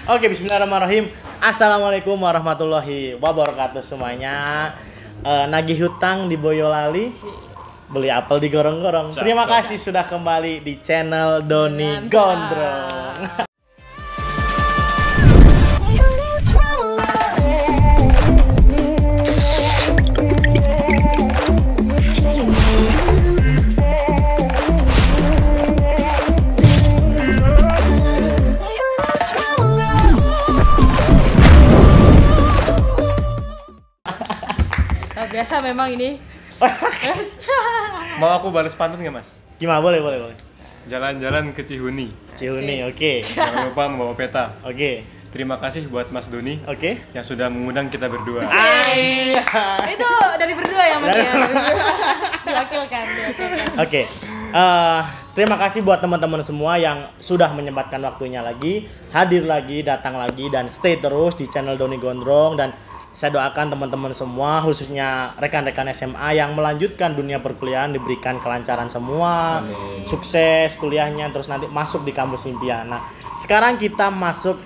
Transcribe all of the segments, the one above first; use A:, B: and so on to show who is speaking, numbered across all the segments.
A: Oke, bismillahirrahmanirrahim. Assalamualaikum warahmatullahi wabarakatuh semuanya. Nagih hutang di Boyolali, beli apel di gorong-gorong. Terima kasih sudah kembali di channel Doni Gondrong.
B: Biasa memang ini.
C: Mau aku balas pantun nggak, Mas?
A: Gimana? Boleh.
C: Jalan-jalan ke Cihuni.
A: Cihuni, oke.
C: Jangan lupa membawa peta.
A: Oke.
C: Terima kasih buat Mas Doni.
A: Oke.
C: Yang sudah mengundang kita berdua.
B: Itu dari berdua ya, Mas ya. Diwakilkan.
A: Oke. Terima kasih buat teman-teman semua yang sudah menyempatkan waktunya lagi, hadir lagi, datang lagi, dan stay terus di channel Doni Gondrong. Dan saya doakan teman-teman semua, khususnya rekan-rekan SMA yang melanjutkan dunia perkuliahan, diberikan kelancaran semua. Amin. Sukses kuliahnya, terus nanti masuk di kampus impian. Nah, sekarang kita masuk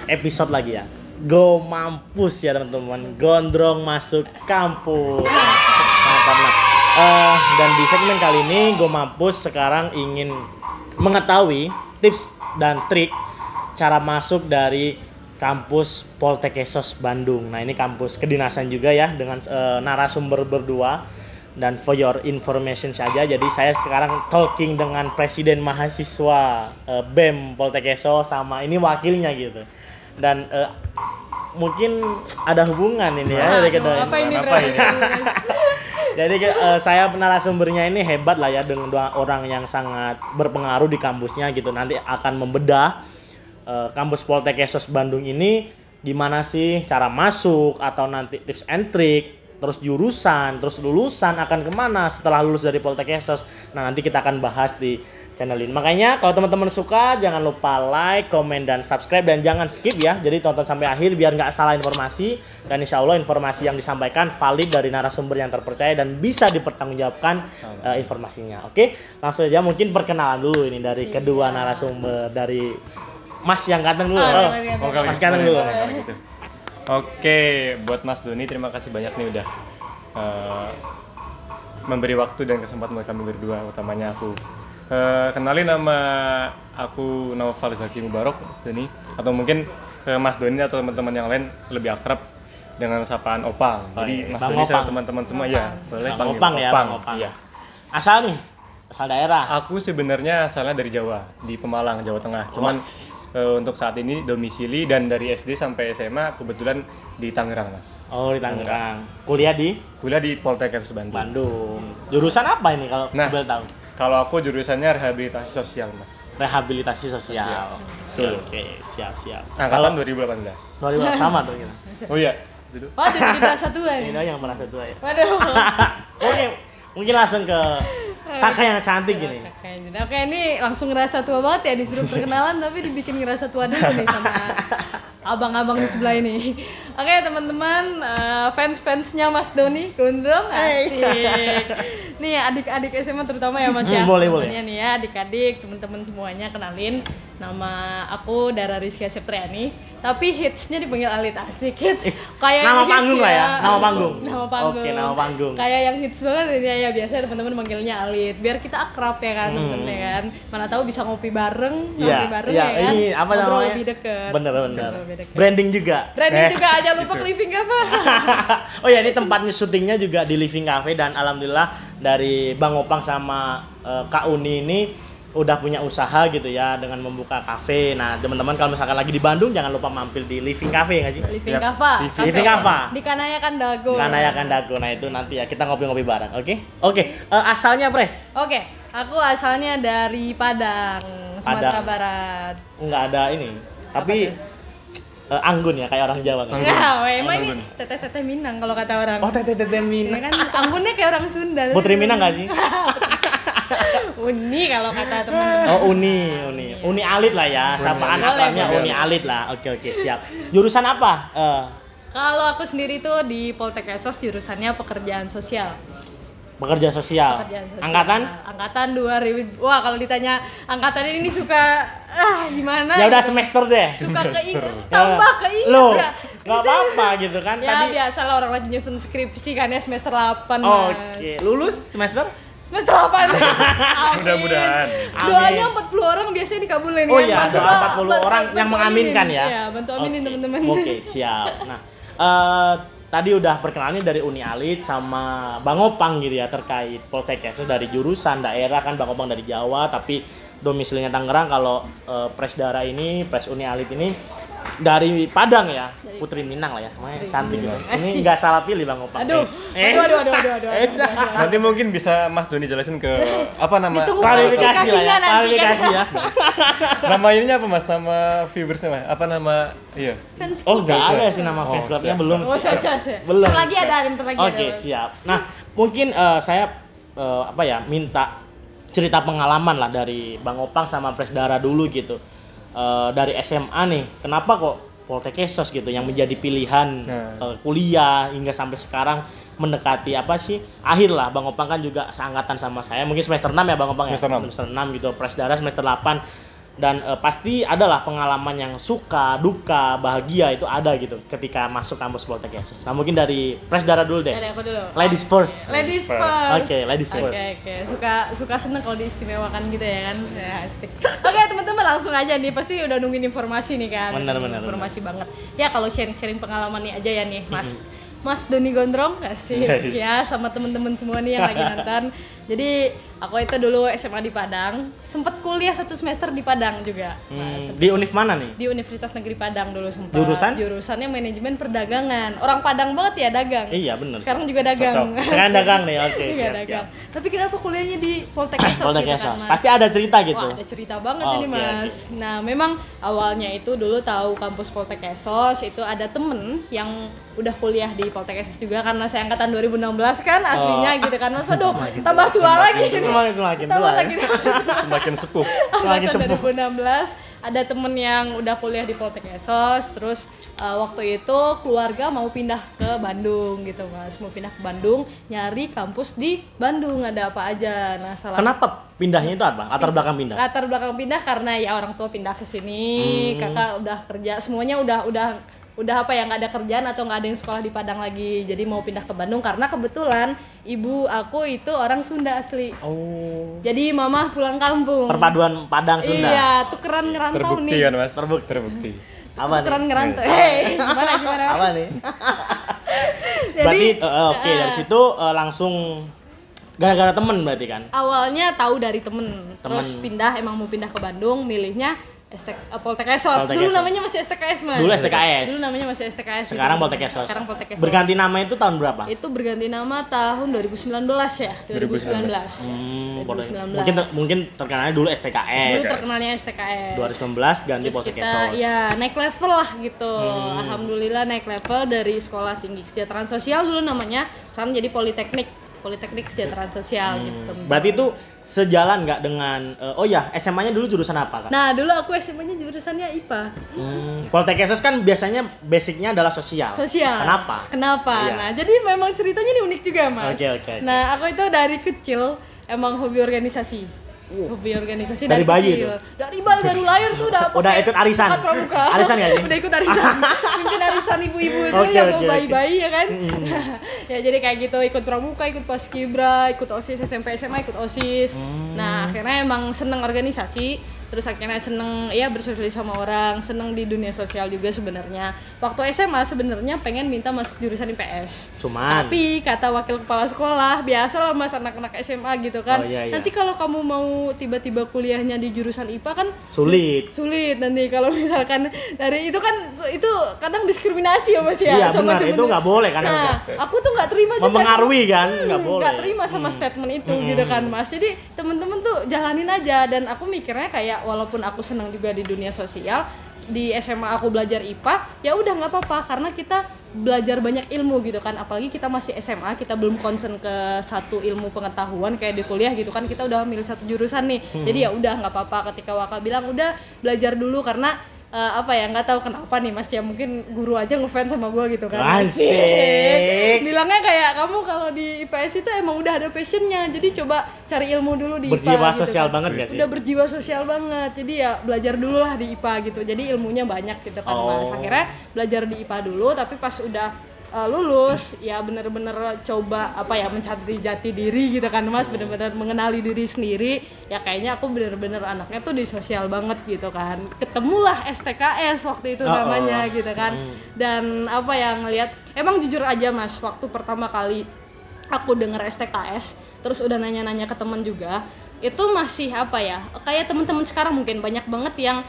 A: episode lagi ya. Go mampus ya teman-teman. Gondrong masuk kampus. Dan di segmen kali ini Go Mampus sekarang ingin mengetahui tips dan trik cara masuk dari kampus Poltekkes Bandung. Nah, ini kampus kedinasan juga ya, dengan narasumber berdua. Dan for your information saja, jadi saya sekarang talking dengan presiden mahasiswa BEM Poltekkes sama ini wakilnya gitu. Dan mungkin ada hubungan ini ya dari kedua.
B: Apa ini?
A: Jadi saya narasumbernya ini hebat lah ya, dengan dua orang yang sangat berpengaruh di kampusnya gitu. Nanti akan membedah kampus Poltekkes Bandung ini gimana sih cara masuk, atau nanti tips and trick, terus jurusan, terus lulusan akan kemana setelah lulus dari Poltekkes. Nah, nanti kita akan bahas di channel ini. Makanya kalau teman-teman suka, jangan lupa like, komen, dan subscribe, dan jangan skip ya. Jadi tonton sampai akhir biar nggak salah informasi, dan insya Allah informasi yang disampaikan valid dari narasumber yang terpercaya dan bisa dipertanggungjawabkan informasinya. Oke, langsung aja mungkin perkenalan dulu ini dari kedua narasumber, dari Mas yang ganteng dulu. Mas ganteng dulu.
C: Oke, buat Mas Doni terima kasih banyak nih udah memberi waktu dan kesempatan buat kami berdua, utamanya aku. Kenalin, nama aku Naufal Zaki Mubarok Doni, atau mungkin Mas Doni atau teman-teman yang lain lebih akrab dengan sapaan Opang. Jadi Mas Doni sama teman-teman semua ya boleh panggil
A: Opang ya, Bang Opang. Iya. Asal daerah.
C: Aku sebenarnya asalnya dari Jawa, di Pemalang, Jawa Tengah. Cuman untuk saat ini domisili dan dari SD sampai SMA kebetulan di Tangerang, Mas.
A: Oh, di Tangerang. Kuliah di
C: Poltekkes Bandung.
A: Jurusan apa ini kalau boleh tahu?
C: Kalau aku jurusannya rehabilitasi sosial, Mas.
A: Rehabilitasi sosial. Oke, siap.
C: Angkatan 2018.
A: 2018 sama dong kita.
C: Oh iya.
B: Oh, jadi merasa tua ya?
A: Ini yang merasa tua ya.
B: Waduh.
A: Oke, mungkin langsung ke kakak yang cantik gini.
B: Oke, ini langsung ngerasa tua banget ya, disuruh perkenalan tapi dibikin ngerasa tua dulu nih sama abang-abang di sebelah ini. Oke, teman-teman, fans-fansnya Mas Doni Gondrong, asik. Nih adik-adik SMA terutama ya, Mas ya.
A: Boleh.
B: Nih ya, adik-adik, teman-teman semuanya, kenalin, nama aku Dara Rizky Septriani. Tapi hitsnya dipanggil Alit, asik hits. Kayak
A: nama
B: hits
A: panggung
B: ya.
A: Lah ya, nama panggung.
B: Oke,
A: nama panggung.
B: Kayak yang hits banget ini ya, biasanya teman-teman manggilnya Alit. Biar kita akrab ya kan, temen-temen ya kan. Mana tahu bisa ngopi bareng ya kan.
A: Ini apa namanya?
B: Lebih deket.
A: Bener. Branding juga.
B: Aja lupa ke Living Cafe.
A: Oh ya, ini tempatnya syutingnya juga di Living Cafe, dan alhamdulillah dari Bang Opang sama Kak Uni ini udah punya usaha gitu ya dengan membuka kafe. Nah, teman-teman kalau misalkan lagi di Bandung jangan lupa mampir di Living Cafe nggak sih?
B: Living Cafe.
A: Living Cafe.
B: Di Kanayakan Dago.
A: Nah, itu nanti ya kita ngopi-ngopi bareng, oke? Asalnya, Pres?
B: Oke, aku asalnya dari Padang, Sumatera Barat.
A: Nggak ada ini. Tapi anggun ya, kayak orang Jawa kan?
B: Nah, emang ini teteh Minang kalau kata orang.
A: Oh, teteh Minang.
B: Ya kan anggunnya kayak orang Sunda.
A: Putri Minang nggak sih?
B: Uni kalau kata teman-teman.
A: Oh, Uni Alit lah ya, sapaan akrabnya Uni Alit lah. Oke, siap. Jurusan apa?
B: Kalau aku sendiri tuh di Poltekkes jurusannya pekerjaan sosial.
A: Pekerja sosial.
B: Pekerjaan sosial.
A: Angkatan?
B: Angkatan 2000. Wah, kalau ditanya angkatan ini suka gimana?
A: Ya udah
B: gitu.
A: semester deh.
B: Suka tambah keinget
A: Loh,
B: ya.
A: nggak apa-apa gitu kan
B: Ya
A: tadi.
B: biasalah orang lagi nyusun skripsi kan ya semester 8
A: Oke, lulus semester?
B: Semester 8.
C: Mudah-mudahan.
B: Doanya 40 orang biasanya dikabulin
A: Oh
B: kan.
A: iya,
B: Bantu-
A: doa 40
B: bantu-
A: orang
B: bantu
A: yang mengaminkan
B: aminin.
A: ya.
B: Iya, bantu aminin
A: Oke.
B: teman-teman.
A: Oke, siap. Nah, tadi udah perkenalannya dari Uni Alit sama Bang Opang gitu ya terkait Poltekkes dari jurusan daerah kan Bang Opang dari Jawa tapi domisilinya Tangerang. Kalau Presdara ini, Pres Uni Alit ini dari Padang ya, Putri Minang lah ya, namanya cantik gitu. Ini
B: Asik.
A: nggak salah pilih Bang Opang.
B: Aduh. Aduh.
C: Nanti mungkin bisa Mas Doni jelasin ke apa nama
B: Ditunggu
A: Klarifikasi lah ya,
B: klarifikasinya nanti kan.
A: klarifikasi ya.
C: nama ininya apa Mas? Nama viewersnya Mas? Apa nama? Iya.
B: Fans
A: Oh
B: club.
A: nggak ada sih nama fans
C: Oh,
A: clubnya
C: siap,
A: belum
B: Oh,
A: sih.
B: siap.
A: Belum.
B: Bentar lagi ada.
A: Oke, siap. Nah, mungkin saya minta cerita pengalaman lah dari Bang Opang sama Presdara dulu gitu. Dari SMA nih, kenapa kok Poltekkes gitu yang menjadi pilihan kuliah hingga sampai sekarang mendekati apa sih? Akhir lah Bang Opang kan juga seangkatan sama saya. Mungkin semester 6 ya Bang Opang
C: Semester
A: ya.
C: 6.
A: Semester 6 gitu. Presdara semester 8. Dan pasti adalah pengalaman yang suka, duka, bahagia itu ada gitu ketika masuk kampus Poltekkes. Nah, mungkin dari Presdara dulu deh.
B: Dari aku dulu.
A: Ladies first.
B: Ladies first.
A: Oke, ladies first.
B: Oke. Suka seneng kalau diistimewakan gitu ya kan. Ya, asik. Oke, teman-teman langsung aja nih. Pasti udah nungguin informasi nih kan.
A: Bener.
B: Informasi banget. Ya kalau sharing-sharing pengalaman nih aja ya nih, Mas Doni Gondrong kasih
C: Yes.
B: ya sama temen-temen semua nih yang lagi nonton. Jadi aku itu dulu SMA di Padang, sempet kuliah 1 semester di Padang juga. Nah,
A: Di univ mana nih?
B: di Universitas Negeri Padang dulu sempat.
A: Jurusan?
B: Jurusannya manajemen perdagangan. Orang Padang banget ya dagang.
A: Iya, bener.
B: Sekarang juga dagang.
A: Sekarang dagang nih. Oke,
B: Iya,
A: siap.
B: dagang. Tapi kenapa kuliahnya di Poltekkes gitu
A: Poltekkes.
B: kan, Mas?
A: Pasti ada cerita gitu.
B: Wah, ada cerita banget
A: Oh,
B: ini,
A: oke,
B: Mas. Nah, memang awalnya itu dulu tahu kampus Poltekkes itu ada temen yang udah kuliah di Poltekkes juga karena saya angkatan 2016 kan aslinya gitu kan. Mas, aduh, tambah tua lagi.
A: Semakin
B: Tambah
A: tua.
B: lagi.
C: Semakin sepuh.
A: Semakin
B: Angkatan
A: sepuh.
B: 2016 ada temen yang udah kuliah di Poltekkes terus waktu itu keluarga mau pindah ke Bandung gitu Mas, mau pindah ke Bandung nyari kampus di Bandung ada apa aja. Nah,
A: Kenapa pindahnya itu apa? Latar belakang pindah.
B: latar belakang pindah karena ya orang tua pindah ke sini, kakak udah kerja, semuanya udah apa ya, nggak ada kerjaan atau nggak ada yang sekolah di Padang lagi, jadi mau pindah ke Bandung karena kebetulan ibu aku itu orang Sunda asli.
A: Oh.
B: Jadi mama pulang kampung.
A: Perpaduan Padang Sunda.
B: Iya, tukeran ngerantau
C: Terbukti
B: nih.
C: kan Mas? Terbukti.
A: Apa
B: Tukeran
A: nih?
B: ngerantau. Hei, gimana?
A: Apa nih?
B: Jadi
A: Berarti oke, dari situ langsung gara-gara temen berarti kan?
B: awalnya tahu dari temen, terus emang mau pindah ke Bandung, milihnya Poltekkes. Dulu
A: Poltekkes.
B: namanya masih STKS, Mas.
A: Dulu STKS.
B: Dulu namanya masih STKS.
A: Sekarang
B: gitu.
A: Poltekkes.
B: Sekarang Poltekkes.
A: Berganti nama itu tahun berapa?
B: Itu berganti nama tahun 2019 ya, 2019.
A: Mungkin terkenalnya dulu STKS.
B: Dulu terkenalnya STKS.
A: 2019 ganti
B: Terus
A: Poltekkes.
B: kita ya naik level lah gitu. Alhamdulillah naik level dari Sekolah Tinggi Kesejahteraan Sosial dulu namanya, sekarang jadi Politeknik Kesejahteraan Sosial gitu.
A: Berarti itu sejalan nggak dengan SMA-nya dulu jurusan apa kan?
B: Nah, dulu aku SMA-nya jurusannya IPA.
A: Poltekkes kan biasanya basicnya adalah sosial.
B: Sosial.
A: Kenapa? Iya.
B: Nah, jadi memang ceritanya ini unik juga, Mas.
A: Oke.
B: Nah, aku itu dari kecil emang hobi organisasi. Hobi organisasi
A: Dari
B: dari
A: bayi
B: kecil.
A: tuh?
B: Dari bayi baru lahir tuh udah
A: Udah
B: pakai
A: ikut arisan?
B: pangkat pramuka.
A: Arisan nggak sih?
B: Udah ikut arisan. Mimpin arisan ibu-ibu itu
A: Oke,
B: yang
A: oke,
B: mau
A: oke.
B: bayi-bayi ya kan. Ya jadi kayak gitu, ikut pramuka, ikut paskibra, ikut OSIS SMP SMA, ikut OSIS. Nah, akhirnya emang seneng organisasi. Terus akhirnya seneng ya bersosialisasi sama orang, seneng di dunia sosial juga sebenarnya. Waktu SMA sebenarnya pengen minta masuk jurusan IPS.
A: Cuman
B: Tapi kata wakil kepala sekolah, biasa lah Mas anak-anak SMA gitu kan.
A: Oh, iya.
B: Nanti kalau kamu mau tiba-tiba kuliahnya di jurusan IPA kan
A: sulit.
B: nanti kalau misalkan dari itu kan itu kadang diskriminasi ya Mas ya.
A: Iya
B: sama
A: benar,
B: temen-
A: itu nggak boleh kan
B: Nah,
A: harusnya.
B: aku tuh nggak terima juga.
A: Mempengaruhi kan, nggak boleh.
B: Nggak terima sama statement itu gitu kan Mas. Jadi temen-temen tuh jalanin aja, dan aku mikirnya kayak walaupun aku senang juga di dunia sosial, di SMA aku belajar IPA, ya udah nggak apa-apa karena kita belajar banyak ilmu gitu kan, apalagi kita masih SMA, kita belum concern ke satu ilmu pengetahuan kayak di kuliah gitu kan, kita udah milih satu jurusan nih. Jadi ya udah nggak apa-apa ketika Waka bilang udah belajar dulu karena apa ya, nggak tahu kenapa nih Mas ya, mungkin guru aja ngefans sama gue gitu kan.
A: Asik.
B: Bilangnya kayak kamu kalau di IPS itu emang udah ada passionnya, jadi coba cari ilmu dulu di IPA.
A: Berjiwa
B: gitu
A: sosial
B: kan.
A: banget gak sih?
B: Udah berjiwa sosial banget, jadi ya belajar dulu lah di IPA gitu, jadi ilmunya banyak gitu kan. Mas akhirnya belajar di IPA dulu, tapi pas udah lulus ya bener-bener coba apa ya, mencari jati diri gitu kan Mas, bener-bener mengenali diri sendiri ya, kayaknya aku bener-bener anaknya tuh di sosial banget gitu kan. Ketemulah STKS waktu itu namanya gitu kan. Dan apa ya, ngelihat emang jujur aja Mas, waktu pertama kali aku denger STKS terus udah nanya-nanya ke temen juga, itu masih apa ya, kayak teman-teman sekarang mungkin banyak banget yang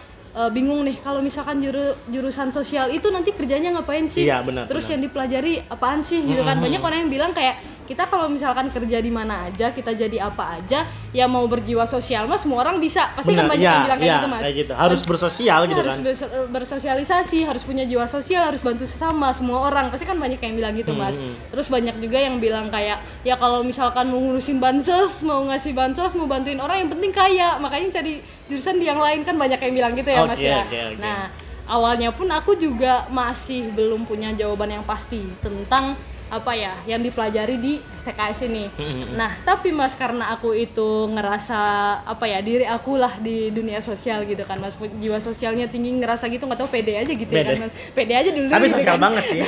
B: bingung nih kalau misalkan jurusan sosial itu nanti kerjanya ngapain sih?
A: Iya, benar,
B: Terus
A: benar.
B: yang dipelajari apaan sih gitu kan? Banyak orang yang bilang kayak kita kalau misalkan kerja di mana aja, kita jadi apa aja, ya mau berjiwa sosial mas, semua orang bisa. Pasti kan banyak yang bilang kayak gitu mas.
A: Kayak gitu. Harus bersosial gitu
B: harus
A: kan.
B: bersosialisasi, harus punya jiwa sosial, harus bantu sesama, semua orang. Pasti kan banyak yang bilang gitu mas. Terus banyak juga yang bilang kayak ya kalau misalkan mau ngurusin bansos, mau ngasih bansos, mau bantuin orang, yang penting kaya. Makanya cari jurusan di yang lain, kan banyak yang bilang gitu ya mas ya.
A: Okay.
B: Nah awalnya pun aku juga masih belum punya jawaban yang pasti tentang apa ya yang dipelajari di STKS ini. Nah tapi mas, karena aku itu ngerasa apa ya, diri aku lah di dunia sosial gitu kan mas, jiwa sosialnya tinggi, ngerasa gitu, nggak tahu pede aja gitu ya kan mas, pede aja dulu
A: tapi
B: gitu
A: sosial
B: kan.
A: banget sih.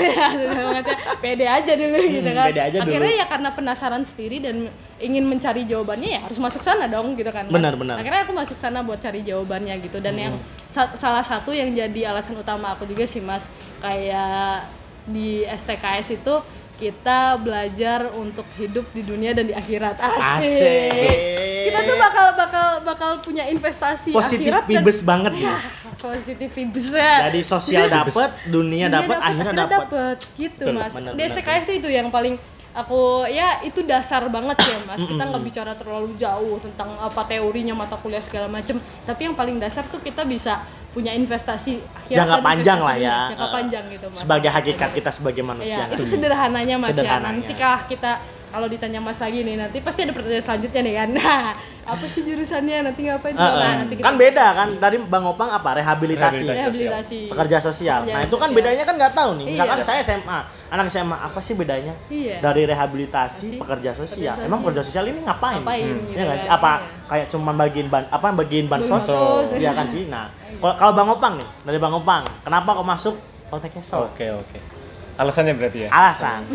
B: Pede aja dulu gitu kan.
A: Pede aja
B: akhirnya
A: dulu.
B: ya karena penasaran sendiri dan ingin mencari jawabannya, ya harus masuk sana dong gitu kan mas.
A: Benar.
B: Akhirnya aku masuk sana buat cari jawabannya gitu. Dan yang salah satu yang jadi alasan utama aku juga sih mas, kayak di STKS itu kita belajar untuk hidup di dunia dan di akhirat. Asik. Kita tuh bakal punya investasi
A: Positif
B: akhirat
A: vibes banget gitu.
B: Positif vibes ya.
A: Jadi sosial dapat, dunia dapat, akhirat dapat.
B: Gitu
A: Betul,
B: mas.
A: benar,
B: Di STKS itu yang paling aku ya itu dasar banget ya mas. Kita nggak bicara terlalu jauh tentang apa teorinya mata kuliah segala macem, tapi yang paling dasar tuh kita bisa punya investasi akhirat
A: Jangka
B: dan
A: panjang
B: investasi
A: lah ya.
B: dunia. Jangka panjang gitu mas.
A: Sebagai hakikat kita sebagai manusia.
B: Ya, itu sederhananya mas ya.
A: Sederhananya.
B: Nantikah kita kalau ditanya mas lagi nih, nanti pasti ada pertanyaan selanjutnya nih kan. Nah, apa sih jurusannya, nanti ngapain sih? Nah, nanti
A: Kan beda kan, tadi Bang Opang apa, rehabilitasi.
B: rehabilitasi.
A: Pekerja sosial. Nah itu kan
B: sosial.
A: bedanya kan nggak tahu nih. Misalkan
B: Iya.
A: saya SMA, anak SMA, apa sih bedanya
B: Iya.
A: dari rehabilitasi pekerja sosial?
B: Pekerja
A: Emang
B: sosial.
A: pekerja sosial ini ngapain?
B: Ngapain gitu
A: Ya nggak sih?
B: kan?
A: Apa
B: Iya.
A: kayak cuma bagiin bansos?
B: Bansos.
A: Iya kan sih. Nah kalau Bang Opang nih, dari Bang Opang, kenapa kok masuk Poltek Sos?
C: Oke. Alasannya berarti ya.
A: Alasan.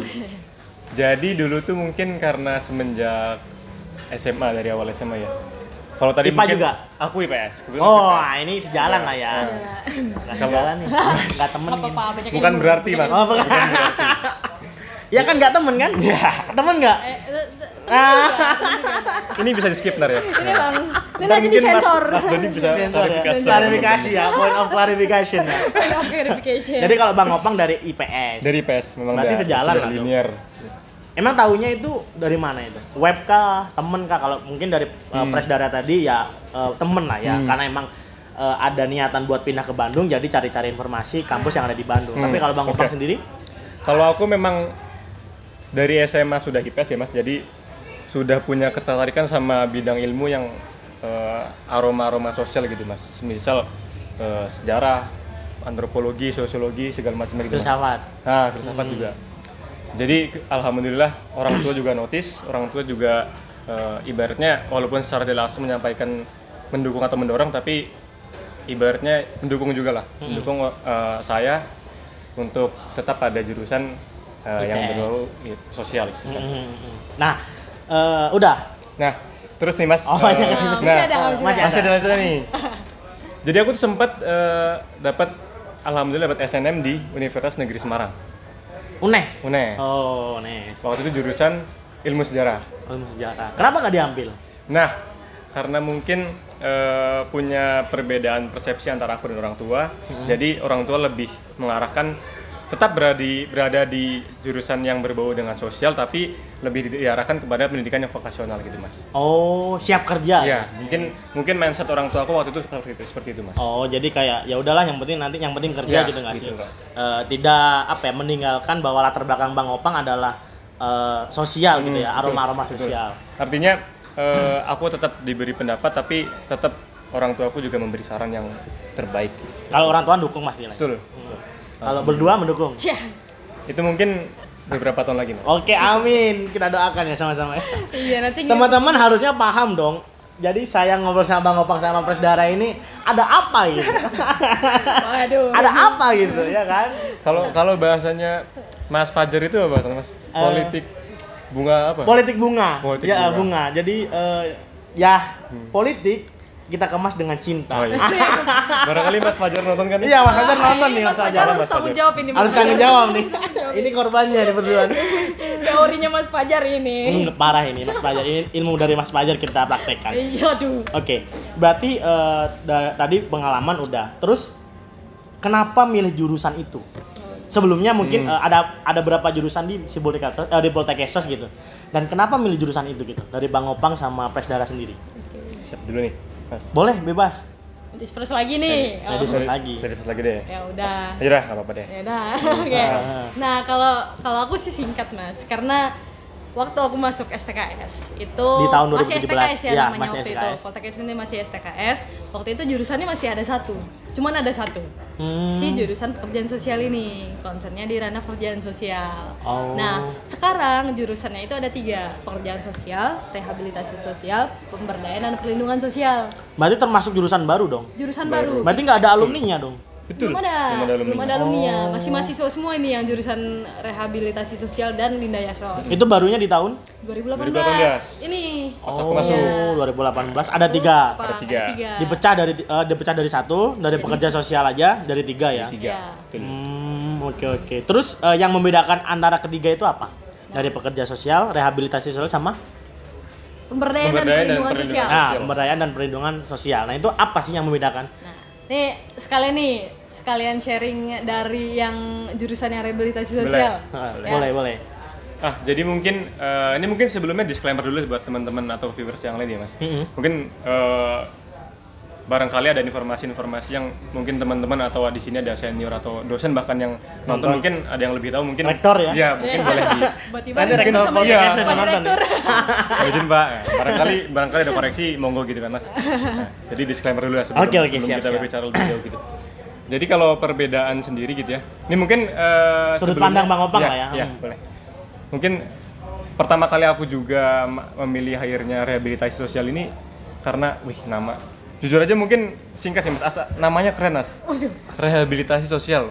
C: Jadi dulu tuh mungkin karena semenjak SMA, dari awal SMA ya. Kalau tadi
A: IPA
C: mungkin
A: juga?
C: Aku IPS. kebetulan
A: Oh,
C: IPS.
A: ini sejalan lah ya. Nggak sejalan nih. Nggak temen nih.
B: Apa-apa, banyak
C: Bukan
B: ilmu.
C: berarti mas.
A: Oh, bukan. Ya kan nggak temen kan? Temen nggak?
C: Ini bisa di skip ntar ya.
B: Ini bang, ini
C: Ntar
B: lagi
C: mungkin
B: disensor.
C: Mas Doni bisa
A: Sensor ya.
C: klarifikasi.
A: Klarifikasi ya, point of clarification ya.
B: Oke, verification.
A: Jadi kalau Bang Opang dari IPS.
C: Dari IPS memang
A: Berarti
C: udah-
A: sejalan
C: sudah
A: lah dong.
C: linear.
A: Emang taunya itu dari mana itu? Web kah, temen kah? Kalau mungkin dari Presdara tadi ya temen lah ya, karena emang ada niatan buat pindah ke Bandung, jadi cari-cari informasi kampus yang ada di Bandung. Tapi kalau Bang Opang
C: Oke.
A: sendiri,
C: Kalau aku memang dari SMA sudah IPS ya mas, jadi sudah punya ketertarikan sama bidang ilmu yang aroma-aroma sosial gitu mas. Misal sejarah, antropologi, sosiologi, segala macam gitu mas.
A: filsafat.
C: Nah, filsafat juga. Jadi alhamdulillah orang tua juga notice, orang tua juga ibaratnya walaupun secara tidak langsung menyampaikan mendukung atau mendorong, tapi ibaratnya mendukung juga lah, mendukung saya untuk tetap ada jurusan yang
A: IPS.
C: berbau sosial gitu kan.
A: Nah, udah.
C: Nah, terus nih mas,
A: Oh, banyak.
B: Masih ada,
A: masih
C: masih ada lanjutan nih. Jadi aku tuh sempat dapat, alhamdulillah dapat SNM di Universitas Negeri Semarang.
A: UNES.
C: UNES.
A: Oh, UNES.
C: Waktu itu jurusan ilmu sejarah.
A: Ilmu sejarah. Kenapa nggak diambil?
C: Nah, karena mungkin punya perbedaan persepsi antara aku dan orang tua, jadi orang tua lebih mengarahkan tetap berada di jurusan yang berbau dengan sosial, tapi lebih diarahkan kepada pendidikan yang vokasional gitu, mas.
A: Oh, siap kerja.
C: Iya, mungkin mindset orang tua aku waktu itu seperti itu, mas.
A: Oh, jadi kayak ya udahlah, yang penting kerja
C: Ya,
A: gitu nggak sih?
C: gitu, Mas.
A: Tidak apa ya, meninggalkan bahwa latar belakang Bang Opang adalah sosial gitu ya, aroma-aroma
C: Betul.
A: sosial.
C: Artinya aku tetap diberi pendapat, tapi tetap orang tuaku juga memberi saran yang terbaik.
A: Kalau orang tua dukung Mas nilai.
C: Betul.
A: Kalau berdua mendukung.
B: Cia.
C: Itu mungkin beberapa tahun lagi, Mas.
A: Oke, amin. Kita doakan ya sama-sama.
B: Iya, nanti
A: Teman-teman harusnya paham dong. Jadi saya ngobrol sama Bang Opang sama Presdara ini ada apa gitu?
B: Waduh.
A: Ada apa gitu ya kan?
C: Kalau bahasanya Mas Fajar itu apa, Mas? Politik bunga apa?
A: Politik bunga.
C: Politik
A: Ya
C: bunga.
A: bunga. Jadi ya politik kita kemas dengan cinta.
C: Oh, iya. Barangkali Mas Fajar nonton kan?
A: Iya, Mas Fajar nonton nih
B: Mas
A: Mas
B: Fajar
A: Fajar.
B: harus tanggung jawab ini.
A: Harus tanggung jawab nih. Ini korbannya nih berdua.
B: Teorinya Mas Fajar ini.
A: Parah ini Mas Fajar. Ini ilmu dari Mas Fajar kita praktekkan.
B: Iya, aduh.
A: Oke, berarti tadi pengalaman udah. Terus kenapa milih jurusan itu? Sebelumnya mungkin ada berapa jurusan di di Poltekkes gitu. Dan kenapa milih jurusan itu gitu? Dari Bang Opang sama Presdara sendiri.
C: Siap dulu nih, Mas.
A: Boleh bebas.
B: Ladies first lagi nih.
A: Ladies first lagi.
C: Dari first lagi deh.
B: Ya udah.
C: Ayo dah, enggak apa-apa deh.
B: Ya udah. Oke. Nah, kalau aku sih singkat, Mas. Karena waktu aku masuk STKS itu
A: Di tahun
B: masih
A: 2017.
B: STKS ya,
A: Ya,
B: namanya
A: masih
B: waktu
A: STKS.
B: itu. Poltekkes ini masih STKS. Waktu itu jurusannya masih ada satu. Cuman ada satu. Si jurusan pekerjaan sosial ini. Konsennya di ranah pekerjaan sosial.
A: Oh.
B: Nah, sekarang jurusannya itu ada 3. Pekerjaan sosial, rehabilitasi sosial, pemberdayaan dan perlindungan sosial.
A: Berarti termasuk jurusan baru dong.
B: Jurusan baru.
A: Berarti nggak ada alumninya dong.
C: Betul.
B: Belum ada
C: alumni.
B: alumninya. Masih mahasiswa semua ini yang jurusan rehabilitasi sosial dan Linda Yasos.
A: Itu barunya di tahun
B: 2018. Ini.
C: Pas aku masuk.
A: 2018 ada 3.
B: Apa?
C: tiga.
A: Dipecah dari satu, dari pekerja sosial aja dari 3 ya.
B: Iya.
C: Betul.
A: Oke. Terus yang membedakan antara ketiga itu apa? Dari pekerja sosial, rehabilitasi sosial sama
B: Pemberdayaan dan perlindungan sosial.
A: pemberdayaan dan perlindungan sosial. Nah, itu apa sih yang membedakan?
B: Nah, sekalian sharing dari yang jurusan yang rehabilitasi sosial. Ya.
A: Boleh.
C: Jadi mungkin ini mungkin sebelumnya disclaimer dulu buat teman-teman atau viewers yang lain ya, Mas. Mungkin barangkali ada informasi-informasi yang mungkin teman-teman atau di sini ada senior atau dosen bahkan yang nonton mungkin ada yang lebih tahu mungkin
A: Rektor ya?
C: Iya, mungkin boleh di
B: Tiba-tiba
A: Nanti
B: direktur
A: rektor
B: sama
A: Poltekkes
B: Pak
A: nonton.
B: Direktur.
C: izin Pak. Barangkali ada koreksi monggo gitu kan, Mas. Nah, jadi disclaimer dulu ya sebelum,
A: Oke,
C: sebelum
A: siap,
C: kita
A: siap.
C: berbicara lebih jauh gitu. Jadi kalau perbedaan sendiri gitu ya. Ini mungkin
A: Sudut
C: sebelumnya-
A: pandang Bang Opang lah ya.
C: Iya, boleh. Mungkin pertama kali aku juga memilih akhirnya rehabilitasi sosial ini karena nama. Jujur aja mungkin singkat sih Mas. Namanya keren, Mas. Rehabilitasi sosial.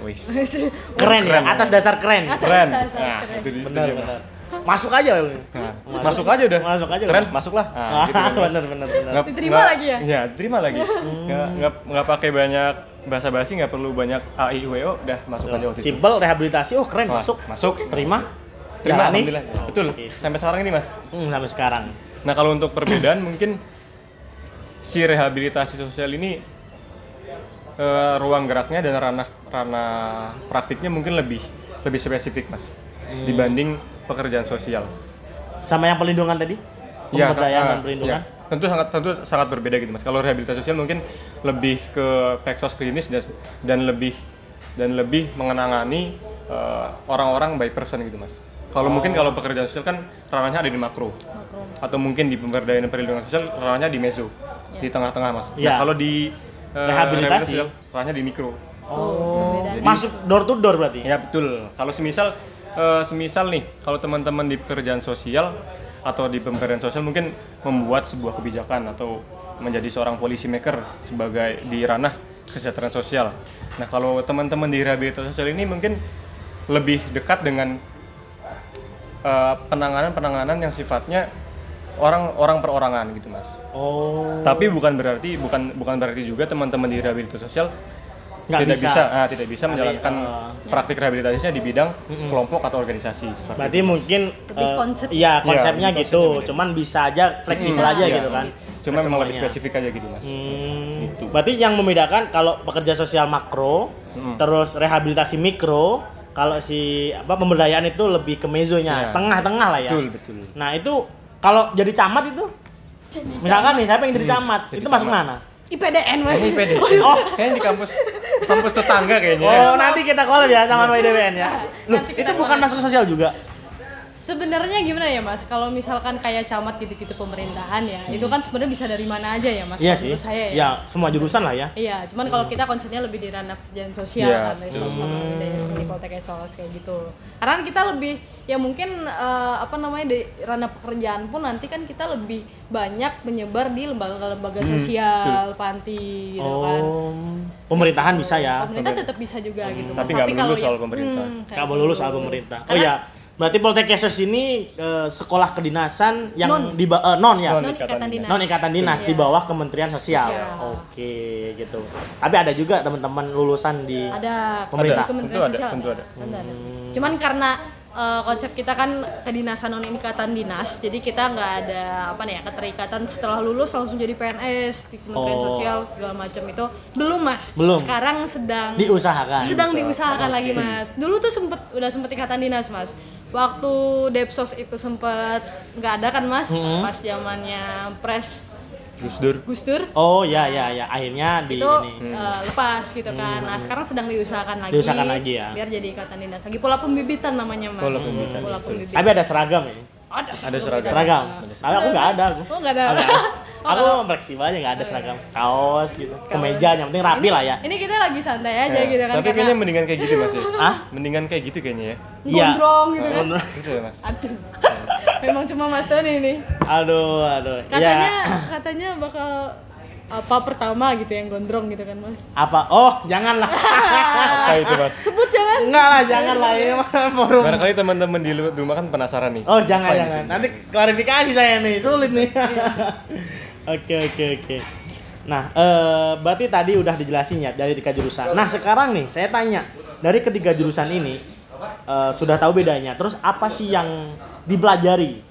A: Keren ya, atas dasar keren.
C: Keren.
B: Dasar
C: Nah,
B: keren.
C: itu dia
A: Benar.
C: Mas.
A: Masuk aja.
C: Nah, masuk aja udah.
A: Masuk aja
C: Keren,
A: udah.
C: masuklah. Nah, gitu kan, Mas.
A: Benar.
B: Diterima lagi ya?
C: Iya, diterima lagi. Nggak pakai banyak basa-basi, nggak perlu banyak A I U E O, udah masuk aja waktu itu.
A: Simple rehabilitasi, keren
C: Wah,
A: masuk.
C: Masuk.
A: Terima.
C: Terima,
A: Jalani.
C: alhamdulillah. Betul.
A: Oke.
C: Sampai sekarang ini, Mas.
A: Sampai sekarang.
C: Nah, kalau untuk perbedaan mungkin si rehabilitasi sosial ini ruang geraknya dan ranah praktiknya mungkin lebih spesifik, Mas, dibanding pekerjaan sosial.
A: Sama yang perlindungan tadi? Pemberdayaan dan perlindungan?
C: ya. Tentu sangat berbeda gitu, Mas. Kalau rehabilitasi sosial mungkin lebih ke peksos klinis dan lebih mengenangani orang-orang by person gitu, Mas. Mungkin kalau pekerjaan sosial kan ranahnya ada di makro. Atau mungkin di pemberdayaan dan perlindungan sosial ranahnya di meso, di tengah-tengah, Mas.
A: Ya.
C: Nah, kalau di
A: Rehabilitasi
C: sosial, ranahnya di mikro.
B: Jadi,
A: Masuk door to door berarti?
C: Ya betul. Kalau semisal nih, kalau teman-teman di pekerjaan sosial atau di pemberdayaan sosial mungkin membuat sebuah kebijakan atau menjadi seorang policy maker sebagai di ranah kesejahteraan sosial. Nah, kalau teman-teman di rehabilitasi sosial ini mungkin lebih dekat dengan penanganan yang sifatnya orang perorangan gitu, Mas.
A: Oh.
C: Tapi bukan berarti juga teman-teman di rehabilitasi sosial tidak bisa menjalankan praktik rehabilitasinya di bidang kelompok atau organisasi seperti
A: Berarti
C: itu.
A: mungkin
B: Lebih konsep.
A: iya konsepnya
C: lebih
A: gitu,
C: konsepnya beda.
A: cuman bisa aja fleksibel aja
C: Iya.
A: gitu kan.
C: Cuma
A: Ke
C: memang lebih
A: semuanya.
C: spesifik aja gitu, Mas. Gitu.
A: Berarti yang membedakan kalau pekerja sosial makro, terus rehabilitasi mikro, kalau si pemberdayaan itu lebih ke mezonya,
C: Iya.
A: tengah-tengah lah ya.
C: Betul.
A: Nah, itu kalau jadi camat itu misalkan nih saya pengen jadi camat,
C: jadi
A: itu masuk
C: camat.
A: mana?
B: IPDN, Mas.
C: Ini PD. Kayaknya di kampus tetangga kayaknya.
A: Oh, nanti kita collab ya sama YDWN ya. Loh,
B: Nanti kita
A: itu bukan masuk sosial juga.
B: Sebenarnya gimana ya Mas, kalau misalkan kayak camat gitu-gitu pemerintahan ya, itu kan sebenarnya bisa dari mana aja ya Mas,
A: Iya
B: kalau
A: sih.
B: menurut saya ya.
A: Ya, semua jurusan lah ya.
B: Iya, cuman kalau kita konsennya lebih di ranah pekerjaan sosial
C: Iya.
B: kan, Esos sama budaya seperti Poltek Esos kayak gitu. Karena kan kita lebih ya mungkin di ranah pekerjaan pun nanti kan kita lebih banyak menyebar di lembaga-lembaga sosial, panti gitu kan.
A: Pemerintahan bisa ya.
B: Pemerintah tetap bisa juga gitu.
C: Tapi
B: Mas.
C: nggak
B: kalau
C: melulu soal pemerintah.
A: Nggak mau lulus soal pemerintah. Oh
B: Karena-
A: ya, berarti Poltek Esos ini sekolah kedinasan yang
B: Non.
A: di non ya.
C: Non.
B: non ikatan dinas.
A: Non ikatan dinas di
B: Iya.
A: bawah Kementerian Sosial.
B: Sosial.
A: Oke, gitu. Tapi ada juga teman-teman lulusan di
B: Ada
A: Pemerintah.
B: di Kementerian
C: Tentu ada,
B: Sosial
C: tentu ada.
B: Ada. Cuman karena konsep kita kan kedinasan non ikatan dinas, jadi kita nggak ada keterikatan setelah lulus langsung jadi PNS di Kementerian
A: Oh.
B: Sosial segala macam itu belum Mas.
A: Belum.
B: Sekarang sedang
A: diusahakan.
B: diusahakan lagi Mas. Dulu tuh udah sempet ikatan dinas Mas. Waktu Depsos itu sempet nggak ada kan Mas, pas zamannya Pres Gus Dur.
A: Oh ya, akhirnya di
B: Itu
A: ini.
B: lepas gitu kan. Nah, sekarang sedang diusahakan lagi.
A: Diusahakan lagi ya.
B: Biar jadi ikatan dinas. Lagi pola pembibitan namanya, Mas.
C: Pola pembibitan,
B: Pola
C: betul.
B: pembibitan.
A: Tapi ada seragam ya.
C: Ada seragam.
A: Seragam. Tapi aku nggak ada.
B: Oh, enggak ada.
A: Aku fleksibel aja, nggak ada seragam. Kaos gitu. Kemeja yang penting rapi lah ya.
B: Ini kita lagi santai aja gitu kan.
C: Tapi kayaknya mendingan kayak gitu Mas ya.
A: Hah?
C: Mendingan kayak gitu kayaknya ya.
A: Iya.
B: gondrong gitu kan.
C: Gitu ya Mas.
B: Aduh. Memang cuma Mas Tony nih.
A: Aduh.
B: Katanya bakal apa pertama gitu yang gondrong gitu kan, Mas.
A: Apa? Oh, janganlah.
C: Apa itu Mas?
B: Sebut jangan.
A: Enggak lah, janganlah ini mah forum.
C: Barangkali teman-teman di rumah kan penasaran nih.
A: Oh, jangan.
C: Apa ini sih?
A: Nanti klarifikasi saya nih, sulit nih. Oke. Nah, berarti tadi udah dijelasin ya dari 3 jurusan. Nah, sekarang nih saya tanya, dari ketiga jurusan ini sudah tahu bedanya. Terus apa sih yang dipelajari?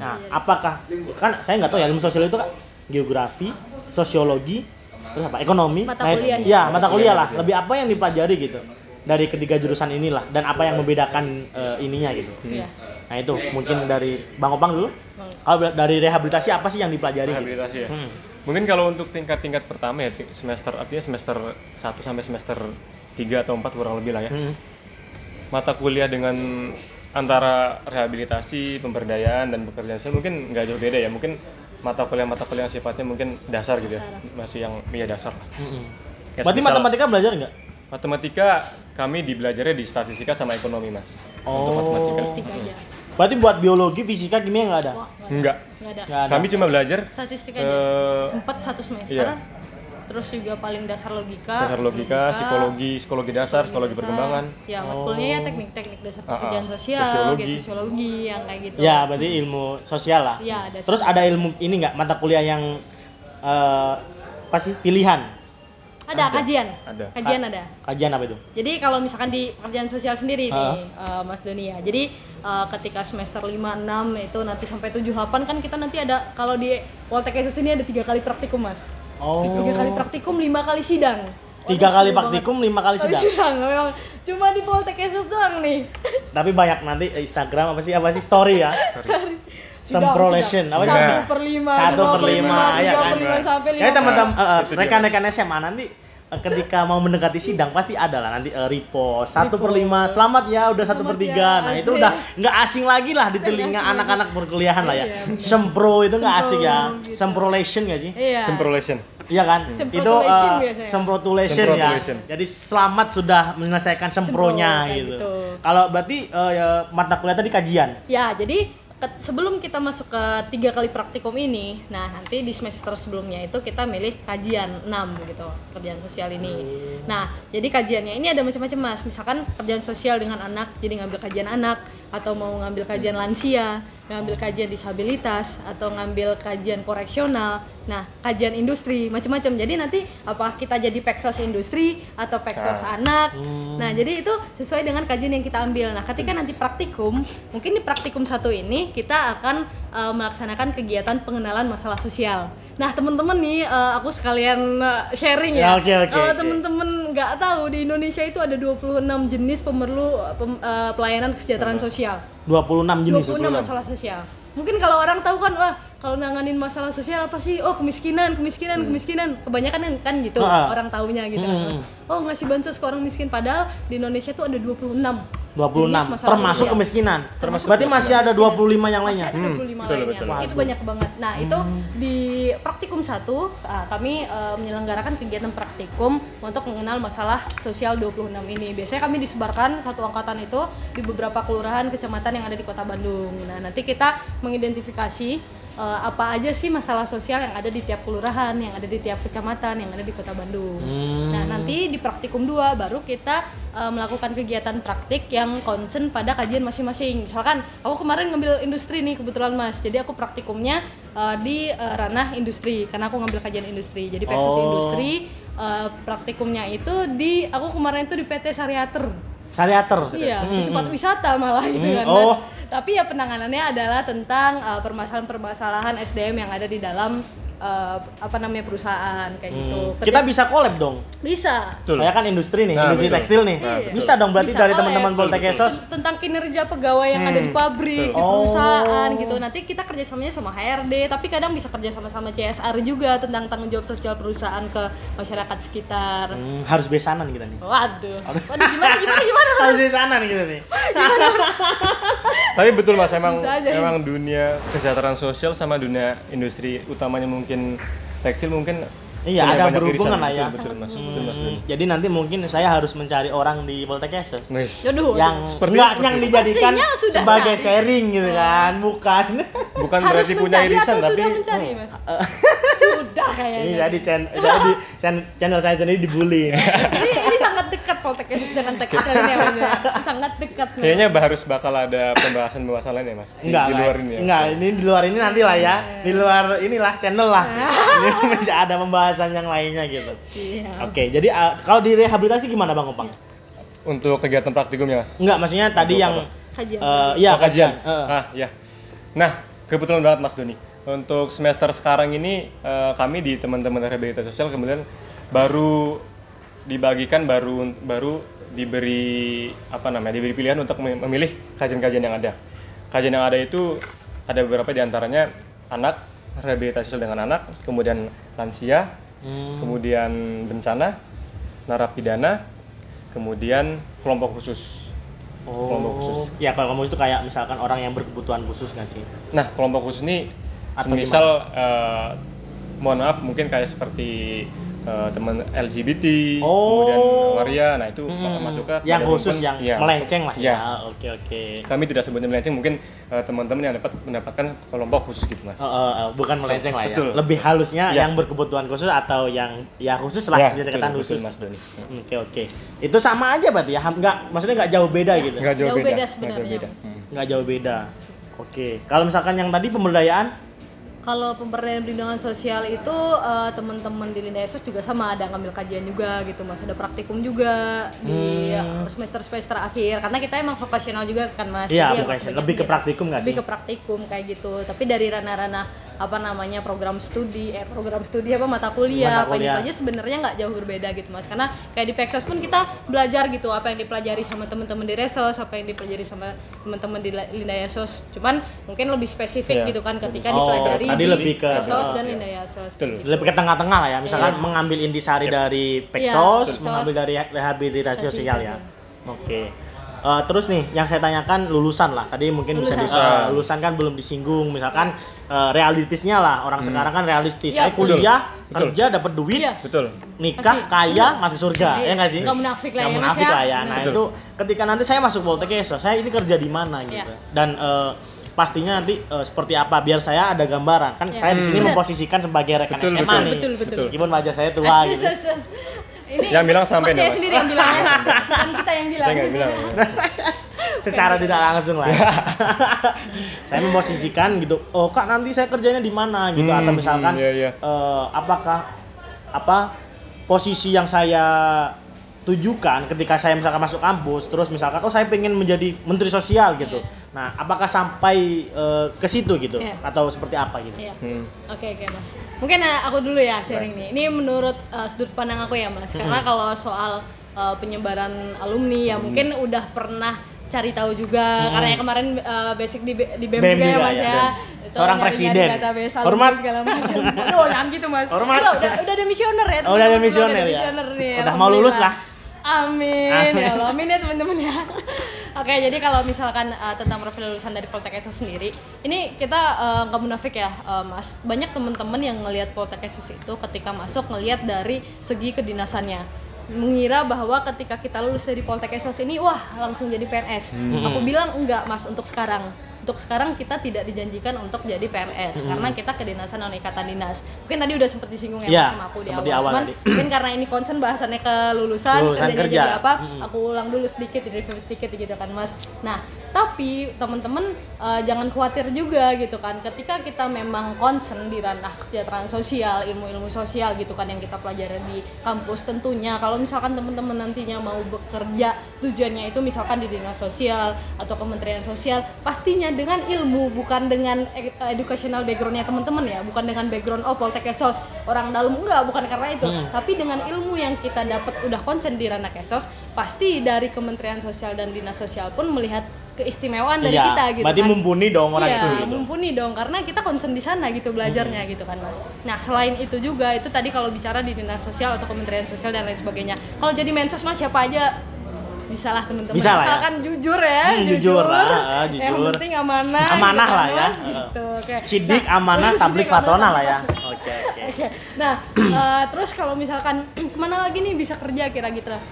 A: Nah, apakah kan saya nggak tahu ya ilmu sosial itu kan geografi, sosiologi, terus apa? Ekonomi.
B: Mata
A: Nah,
B: kuliah.
A: ya, mata kuliah lah. Lebih apa yang dipelajari gitu dari ketiga jurusan inilah dan apa yang membedakan ininya gitu.
B: Iya.
A: Nah, itu mungkin dari Bang Opang dulu. Kalau dari rehabilitasi apa sih yang dipelajari gitu?
C: Rehabilitasi ya. Mungkin kalau untuk tingkat pertama ya artinya semester 1 sampai semester 3 atau 4 kurang lebih lah ya. Mata kuliah dengan antara rehabilitasi, pemberdayaan dan pekerjaan sosial mungkin nggak jauh beda ya. Mungkin mata kuliah yang sifatnya mungkin dasar gitu ya. Masih yang dasar lah. Ya,
A: Berarti
C: semisal
A: matematika belajar nggak?
C: matematika kami dibelajarnya di statistika sama ekonomi Mas. Untuk matematika.
B: Statistik aja.
A: Berarti buat biologi, fisika, kimia nggak ada?
C: Enggak.
B: Enggak ada.
A: Nggak ada.
C: Kami cuma belajar
B: Statistik aja. Sempat 1 semester.
C: iya.
B: Terus juga paling dasar logika.
C: dasar logika, psikologi dasar, psikologi perkembangan.
B: Ya, matkulnya ya teknik-teknik dasar pekerjaan sosial,
C: Sosiologi.
B: kayak sosiologi yang kayak gitu.
A: Ya, berarti ilmu sosial lah.
B: Iya, ada.
A: Terus ada ilmu ini nggak mata kuliah yang apa sih pilihan?
B: Ada kajian.
C: Ada.
B: Kajian ada.
A: Kajian apa itu?
B: Jadi kalau misalkan di pekerjaan sosial sendiri nih, Mas Doni ya. Jadi ketika semester 5, 6 itu nanti sampai 7, 8 kan kita nanti ada, kalau di Poltek Esos ini ada 3 kali praktikum, Mas.
A: Oh.
B: 3 kali praktikum, 5 kali sidang.
A: 3 kali praktikum, 5 kali sidang.
B: Memang cuma di Poltek Esos doang nih.
A: Tapi banyak nanti Instagram apa sih story ya. Semprolation apa sih?
B: 1/5,
A: 1/5 ya kan.
B: 35 sampai 50.
A: Kayak teman-teman rekan-rekan SMA nanti ketika mau mendekati sidang pasti ada lah nanti repost 1/5 selamat ya udah 1/3. Nah itu
B: asik.
A: udah nggak asing lagi lah di telinga anak-anak perkuliahan lah ya. Sempro itu nggak asik ya. Semprolation nggak sih?
B: Iya.
C: Semprolation.
A: Iya kan?
B: Semprotulation
A: Itu
B: biasanya.
A: semprotulation ya.
C: Semprotulation.
A: Jadi selamat sudah menyelesaikan sempronya
B: kayak
A: gitu.
B: gitu.
A: Kalau berarti ya, mata kuliah tadi kajian.
B: Ya, jadi sebelum kita masuk ke 3 kali praktikum ini, nah nanti di semester sebelumnya itu kita milih kajian 6 gitu, pekerjaan sosial ini. Nah, jadi kajiannya ini ada macam-macam Mas. Misalkan pekerjaan sosial dengan anak, jadi ngambil kajian anak, atau mau ngambil kajian lansia, ngambil kajian disabilitas, atau ngambil kajian koreksional. Nah, kajian industri, macam-macam. Jadi nanti apakah kita jadi peksos industri atau peksos anak. Nah, jadi itu sesuai dengan kajian yang kita ambil. Nah, ketika nanti praktikum, mungkin di praktikum 1 ini kita akan melaksanakan kegiatan pengenalan masalah sosial. Nah, teman-teman nih, aku sekalian sharing ya.
A: Ya, oke.
B: Kalau teman-teman nggak tahu, di Indonesia itu ada 26 jenis pelayanan kesejahteraan sosial.
A: 26 jenis.
B: 26 masalah sosial. Mungkin kalau orang tahu kan, wah kalau nanganin masalah sosial apa sih? Oh kemiskinan. Kebanyakan kan gitu orang taunya gitu. Oh ngasih bansos ke orang miskin. Padahal di Indonesia tuh ada 26
A: 26
B: masalah
A: termasuk
B: sosial.
A: kemiskinan.
B: Termasuk
A: berarti masih ada 25 yang lainnya.
B: Masih ada 25
C: betul,
B: lainnya.
C: betul.
B: Itu banyak banget. Nah, itu di praktikum 1 kami menyelenggarakan kegiatan praktikum untuk mengenal masalah sosial 26 ini. Biasanya kami disebarkan satu angkatan itu di beberapa kelurahan, kecamatan yang ada di Kota Bandung. Nah, nanti kita mengidentifikasi apa aja sih masalah sosial yang ada di tiap kelurahan, yang ada di tiap kecamatan, yang ada di Kota Bandung. Nah, nanti di praktikum 2 baru kita melakukan kegiatan praktik yang concern pada kajian masing-masing. Misalkan aku kemarin ngambil industri nih kebetulan Mas. Jadi aku praktikumnya di ranah industri karena aku ngambil kajian industri. Jadi Peksos Industri praktikumnya itu aku kemarin itu di PT Sariater.
A: Sariater.
B: Iya, di tempat wisata malah itu kan Mas. Tapi ya penanganannya adalah tentang permasalahan-permasalahan SDM yang ada di dalam perusahaan kayak gitu.
A: Kita bisa collab dong.
B: Bisa.
C: Betul.
A: Saya kan industri nih,
C: Nah,
A: industri
C: betul.
A: tekstil nih.
B: Iya.
A: Bisa dong berarti
B: Bisa
A: dari
B: collab.
A: teman-teman Poltek Esos.
B: Tentang kinerja pegawai yang ada di pabrik, di perusahaan gitu. Nanti kita kerjasamanya sama HRD, tapi kadang bisa kerja sama CSR juga tentang tanggung jawab sosial perusahaan ke masyarakat sekitar.
A: Harus besanan kita nih.
B: Waduh, gimana?
A: Harus besanan kita nih.
C: Tapi betul Mas, emang
B: Bisa aja.
C: dunia kesejahteraan sosial sama dunia industri utamanya mungkin tekstil mungkin
A: Iya,
C: punya
A: ada
C: banyak
A: berhubungan
C: irisan.
A: lah ya.
C: Betul Mas, betul Mas Doni.
A: Jadi nanti mungkin saya harus mencari orang di Poltek Esos
C: Nice.
B: Jodoh.
A: yang
C: Sepertinya
A: enggak yang dijadikan
B: Sepertinya sudah
A: sebagai
B: cari.
A: sharing gitu kan, bukan.
C: Bukan
B: Harus
C: berarti punya
B: mencari
C: irisan
B: atau
C: tapi
B: sudah mencari, Mas? Sudah kayaknya.
A: Ini jadi channel saya sendiri dibully.
B: ini sangat dekat Poltek Esos dengan tekstil ini ya, Mas, ya. Sangat dekat. Mas.
C: kayaknya harus bakal ada pembahasan lain ya Mas. Di luar ini ya.
A: Enggak, ini di luar ini nanti lah ya. Di luar inilah channel lah. Ini bisa ada pembahasan yang lainnya gitu.
B: Iya.
A: Oke, jadi kalau di rehabilitasi gimana Bang Opang?
C: Untuk kegiatan praktikumnya Mas.
A: Enggak, maksudnya tadi yang
B: Kajian.
A: iya
C: Oh, kajian.
A: Heeh.
C: Ya. Nah, kebetulan banget Mas Doni. Untuk semester sekarang ini kami di teman-teman rehabilitasi sosial kemudian baru dibagikan baru diberi diberi pilihan untuk memilih kajian-kajian yang ada. Kajian yang ada itu ada beberapa di antaranya anak, rehabilitasi sosial dengan anak, kemudian lansia, kemudian bencana, narapidana, kemudian kelompok khusus. Kelompok khusus.
A: Ya kalau kamu itu kayak misalkan orang yang berkebutuhan khusus nggak sih?
C: Nah, kelompok khusus ini
A: Atau
C: semisal mohon maaf mungkin kayak seperti teman LGBT, kemudian waria, nah itu masuk ke
A: Yang
C: pada
A: khusus
C: lingkungan-
A: yang
C: ya,
A: melenceng lah ya.
C: ya.
A: Oke.
C: Kami tidak sebutnya melenceng, mungkin teman-teman yang mendapatkan kelompok khusus gitu Mas.
A: Bukan melenceng lah ya.
C: Betul.
A: Lebih halusnya
C: Ya.
A: yang berkebutuhan khusus atau yang ya khusus lah,
C: Ya,
A: pendekatan
C: betul,
A: khusus.
C: betul, Mas Doni.
A: Oke. Itu sama aja berarti ya? Maksudnya nggak jauh beda gitu?
C: Nggak jauh
B: Jauh
C: beda,
B: beda
C: nggak
B: sebenarnya,
C: jauh beda.
B: Mas.
A: Nggak jauh beda. Oke. Kalau misalkan yang tadi pemberdayaan,
B: Kalau pemberdayaan perlindungan sosial itu teman-teman di Linda Esos juga sama, ada ngambil kajian juga gitu Mas, ada praktikum juga di semester-semester akhir karena kita emang vokasional juga kan Mas.
A: Iya,
B: Jadi emang
A: vocational.
B: banyak
A: Lebih ke
B: kegiatan-
A: praktikum nggak sih?
B: Lebih ke praktikum kayak gitu. Tapi dari ranah-ranah program studi mata kuliah
A: Mata
B: apa
A: kuliah.
B: aja sebenarnya nggak jauh berbeda gitu Mas, karena kayak di Peksos pun kita belajar gitu apa yang dipelajari sama teman-teman di Resos, apa yang dipelajari sama teman-teman di Linda Esos, cuman mungkin lebih spesifik
C: Iya.
B: gitu kan ketika
A: Oh,
B: dipelajari
A: tadi
B: di
A: lebih ke
B: Resos dan
A: Resos,
B: Linda Esos.
C: Betul.
A: lebih ke tengah-tengah lah ya. Misalkan mengambil intisari dari Peksos,
B: Iya,
A: mengambil dari rehabilitasi
B: Peksos.
A: sosial ya. Oke. Terus nih yang saya tanyakan lulusan lah. Tadi mungkin bisa
B: Lulusan.
A: lulusan kan belum disinggung. Misalkan realistisnya lah, orang sekarang kan realistis.
B: Iya,
A: Saya kuliah,
C: betul.
A: kerja, dapat duit,
B: Iya.
C: Betul.
A: nikah,
B: Pasti.
A: kaya, masuk surga.
B: Iya.
A: Ya nggak sih?
B: Nggak munafik lah
A: Nggak
B: ya, Mas,
A: munafik
B: ya.
A: lah ya. Nah,
C: Betul.
A: itu ketika nanti saya masuk Poltek Esos, saya ini kerja di mana gitu.
B: Iya.
A: Dan pastinya nanti seperti apa biar saya ada gambaran. Kan
B: Iya.
A: saya di sini
B: Benar.
A: memposisikan sebagai rekan
C: Betul,
A: SMA nih.
B: betul.
A: Meskipun wajah saya tua gitu.
B: Ini
C: Yang bilang sampai
B: Mas Jaya
C: nih, Mas.
B: sendiri yang bilang ya, bukan kita yang bilang.
C: Saya nggak bilang.
A: Secara tidak langsung lah. Saya memposisikan gitu. Oh, Kak, nanti saya kerjanya di mana gitu atau misalkan
C: iya.
A: apakah posisi yang saya tujukan ketika saya misalkan masuk kampus terus misalkan saya pengen menjadi menteri sosial gitu. Nah, apakah sampai ke situ gitu
B: Iya.
A: atau seperti apa gitu?
B: Iya. Oke Mas. Mungkin aku dulu ya sharing nih. Ini menurut sudut pandang aku ya Mas. Karena kalau soal penyebaran alumni ya mungkin udah pernah cari tahu juga karena ya kemarin basic di BEM
A: BEM
B: juga ya
A: juga,
B: Mas
A: ya,
B: ya.
A: BEM.
B: Itu
A: Seorang
B: nyari-nyari
A: presiden.
B: database alumni
A: Hormat.
B: segala macam. Aduh, jangan gitu Mas.
A: Hormat.
B: Udah ada misioner ya.
A: Oh, udah ada
B: teman-teman.
A: misioner
B: Udah ada
A: ya.
B: misioner nih,
A: Udah mau lulus
B: alhamdulillah.
A: lah.
B: Amin.
A: Amin.
B: Ya Allah, amin ya teman-teman ya. Oke, jadi kalau misalkan tentang profil lulusan dari Poltek Esos sendiri, ini kita nggak munafik ya, Mas. Banyak teman-teman yang ngelihat Poltek Esos itu ketika masuk ngelihat dari segi kedinasannya, mengira bahwa ketika kita lulus dari Poltek Esos ini, wah langsung jadi PNS. Aku bilang enggak, Mas, untuk sekarang. Untuk sekarang kita tidak dijanjikan untuk jadi PNS karena kita kedinasan non ikatan dinas. Mungkin tadi udah sempat disinggung ya Mas sama aku di awal. Cuman mungkin karena ini concern bahasannya ke lulusan kerjanya jadi apa, aku ulang dulu sedikit, review sedikit gitu kan Mas. Nah, tapi teman-teman jangan khawatir juga gitu kan. Ketika kita memang concern di ranah kesejahteraan sosial, ilmu-ilmu sosial gitu kan yang kita pelajari di kampus, tentunya kalau misalkan teman-teman nantinya mau bekerja tujuannya itu misalkan di dinas sosial atau kementerian sosial, pastinya dengan ilmu, bukan dengan educational backgroundnya teman-teman ya, bukan dengan background Poltek Esos orang dalam, enggak, bukan karena itu, tapi dengan ilmu yang kita dapat udah konsen di ranah Esos, pasti dari Kementerian Sosial dan Dinas Sosial pun melihat keistimewaan dari kita gitu.
A: Berarti
B: kan
A: mumpuni dong orang itu.
B: Iya, mumpuni dong karena kita konsen di sana gitu belajarnya gitu kan Mas. Nah selain itu juga itu tadi kalau bicara di Dinas Sosial atau Kementerian Sosial dan lain sebagainya. Kalau jadi mensos Mas siapa aja bisa lah teman-teman, asalkan jujur ya,
A: jujur lah, jujur.
B: Yang penting amanah
A: gitu
B: lah
A: ya,
B: gitu. Okay.
A: Sidik, amanah, tablik, fatona lah ya. Oke.
B: Nah terus kalau misalkan kemana lagi nih bisa kerja kira-kira?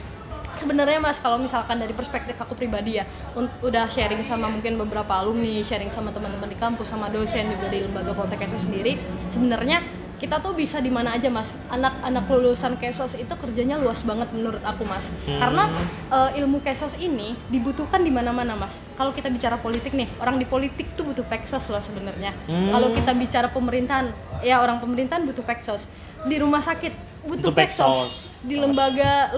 B: Sebenarnya Mas, kalau misalkan dari perspektif aku pribadi ya, udah sharing sama mungkin beberapa alumni, sharing sama teman-teman di kampus, sama dosen juga di lembaga Poltek Esos sendiri, sebenarnya kita tuh bisa di mana aja Mas. Anak-anak lulusan Kesos itu kerjanya luas banget menurut aku Mas. Karena ilmu Kesos ini dibutuhkan di mana-mana Mas. Kalau kita bicara politik nih, orang di politik tuh butuh Peksos loh sebenarnya. Kalau kita bicara pemerintahan, ya orang pemerintahan butuh Peksos. Di rumah sakit butuh Peksos. Di lembaga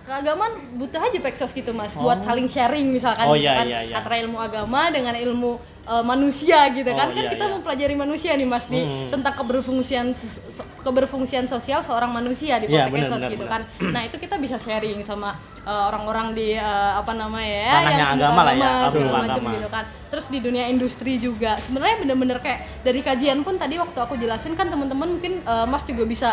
B: keagamaan butuh aja Peksos gitu Mas, buat saling sharing misalkan gitu kan, antara ilmu agama dengan ilmu manusia gitu kan, kita mempelajari manusia nih Mas di tentang keberfungsian sosial seorang manusia di Poltek Esos gitu kan. Nah itu kita bisa sharing sama orang-orang di yang
A: agama lah ya,
B: segala macam gitu kan. Terus di dunia industri juga sebenarnya bener-bener kayak dari kajian pun tadi waktu aku jelasin kan teman-teman mungkin Mas juga bisa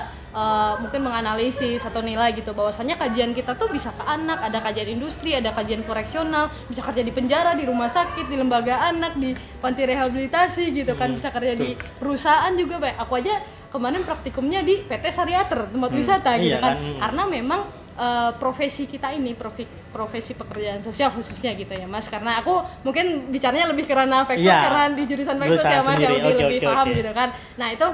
B: mungkin menganalisis atau nilai gitu bahwasanya kajian kita tuh bisa ke anak, ada kajian industri, ada kajian koreksional, bisa kerja di penjara, di rumah sakit, di lembaga anak, di panti rehabilitasi gitu kan, bisa kerja di perusahaan juga. Aku aja kemarin praktikumnya di PT Sariater, tempat wisata gitu kan. Karena memang profesi kita ini profesi pekerjaan sosial khususnya gitu ya Mas, karena aku mungkin bicaranya lebih karena Peksos karena di jurusan Peksos ya Mas yang lebih paham gitu kan. Nah itu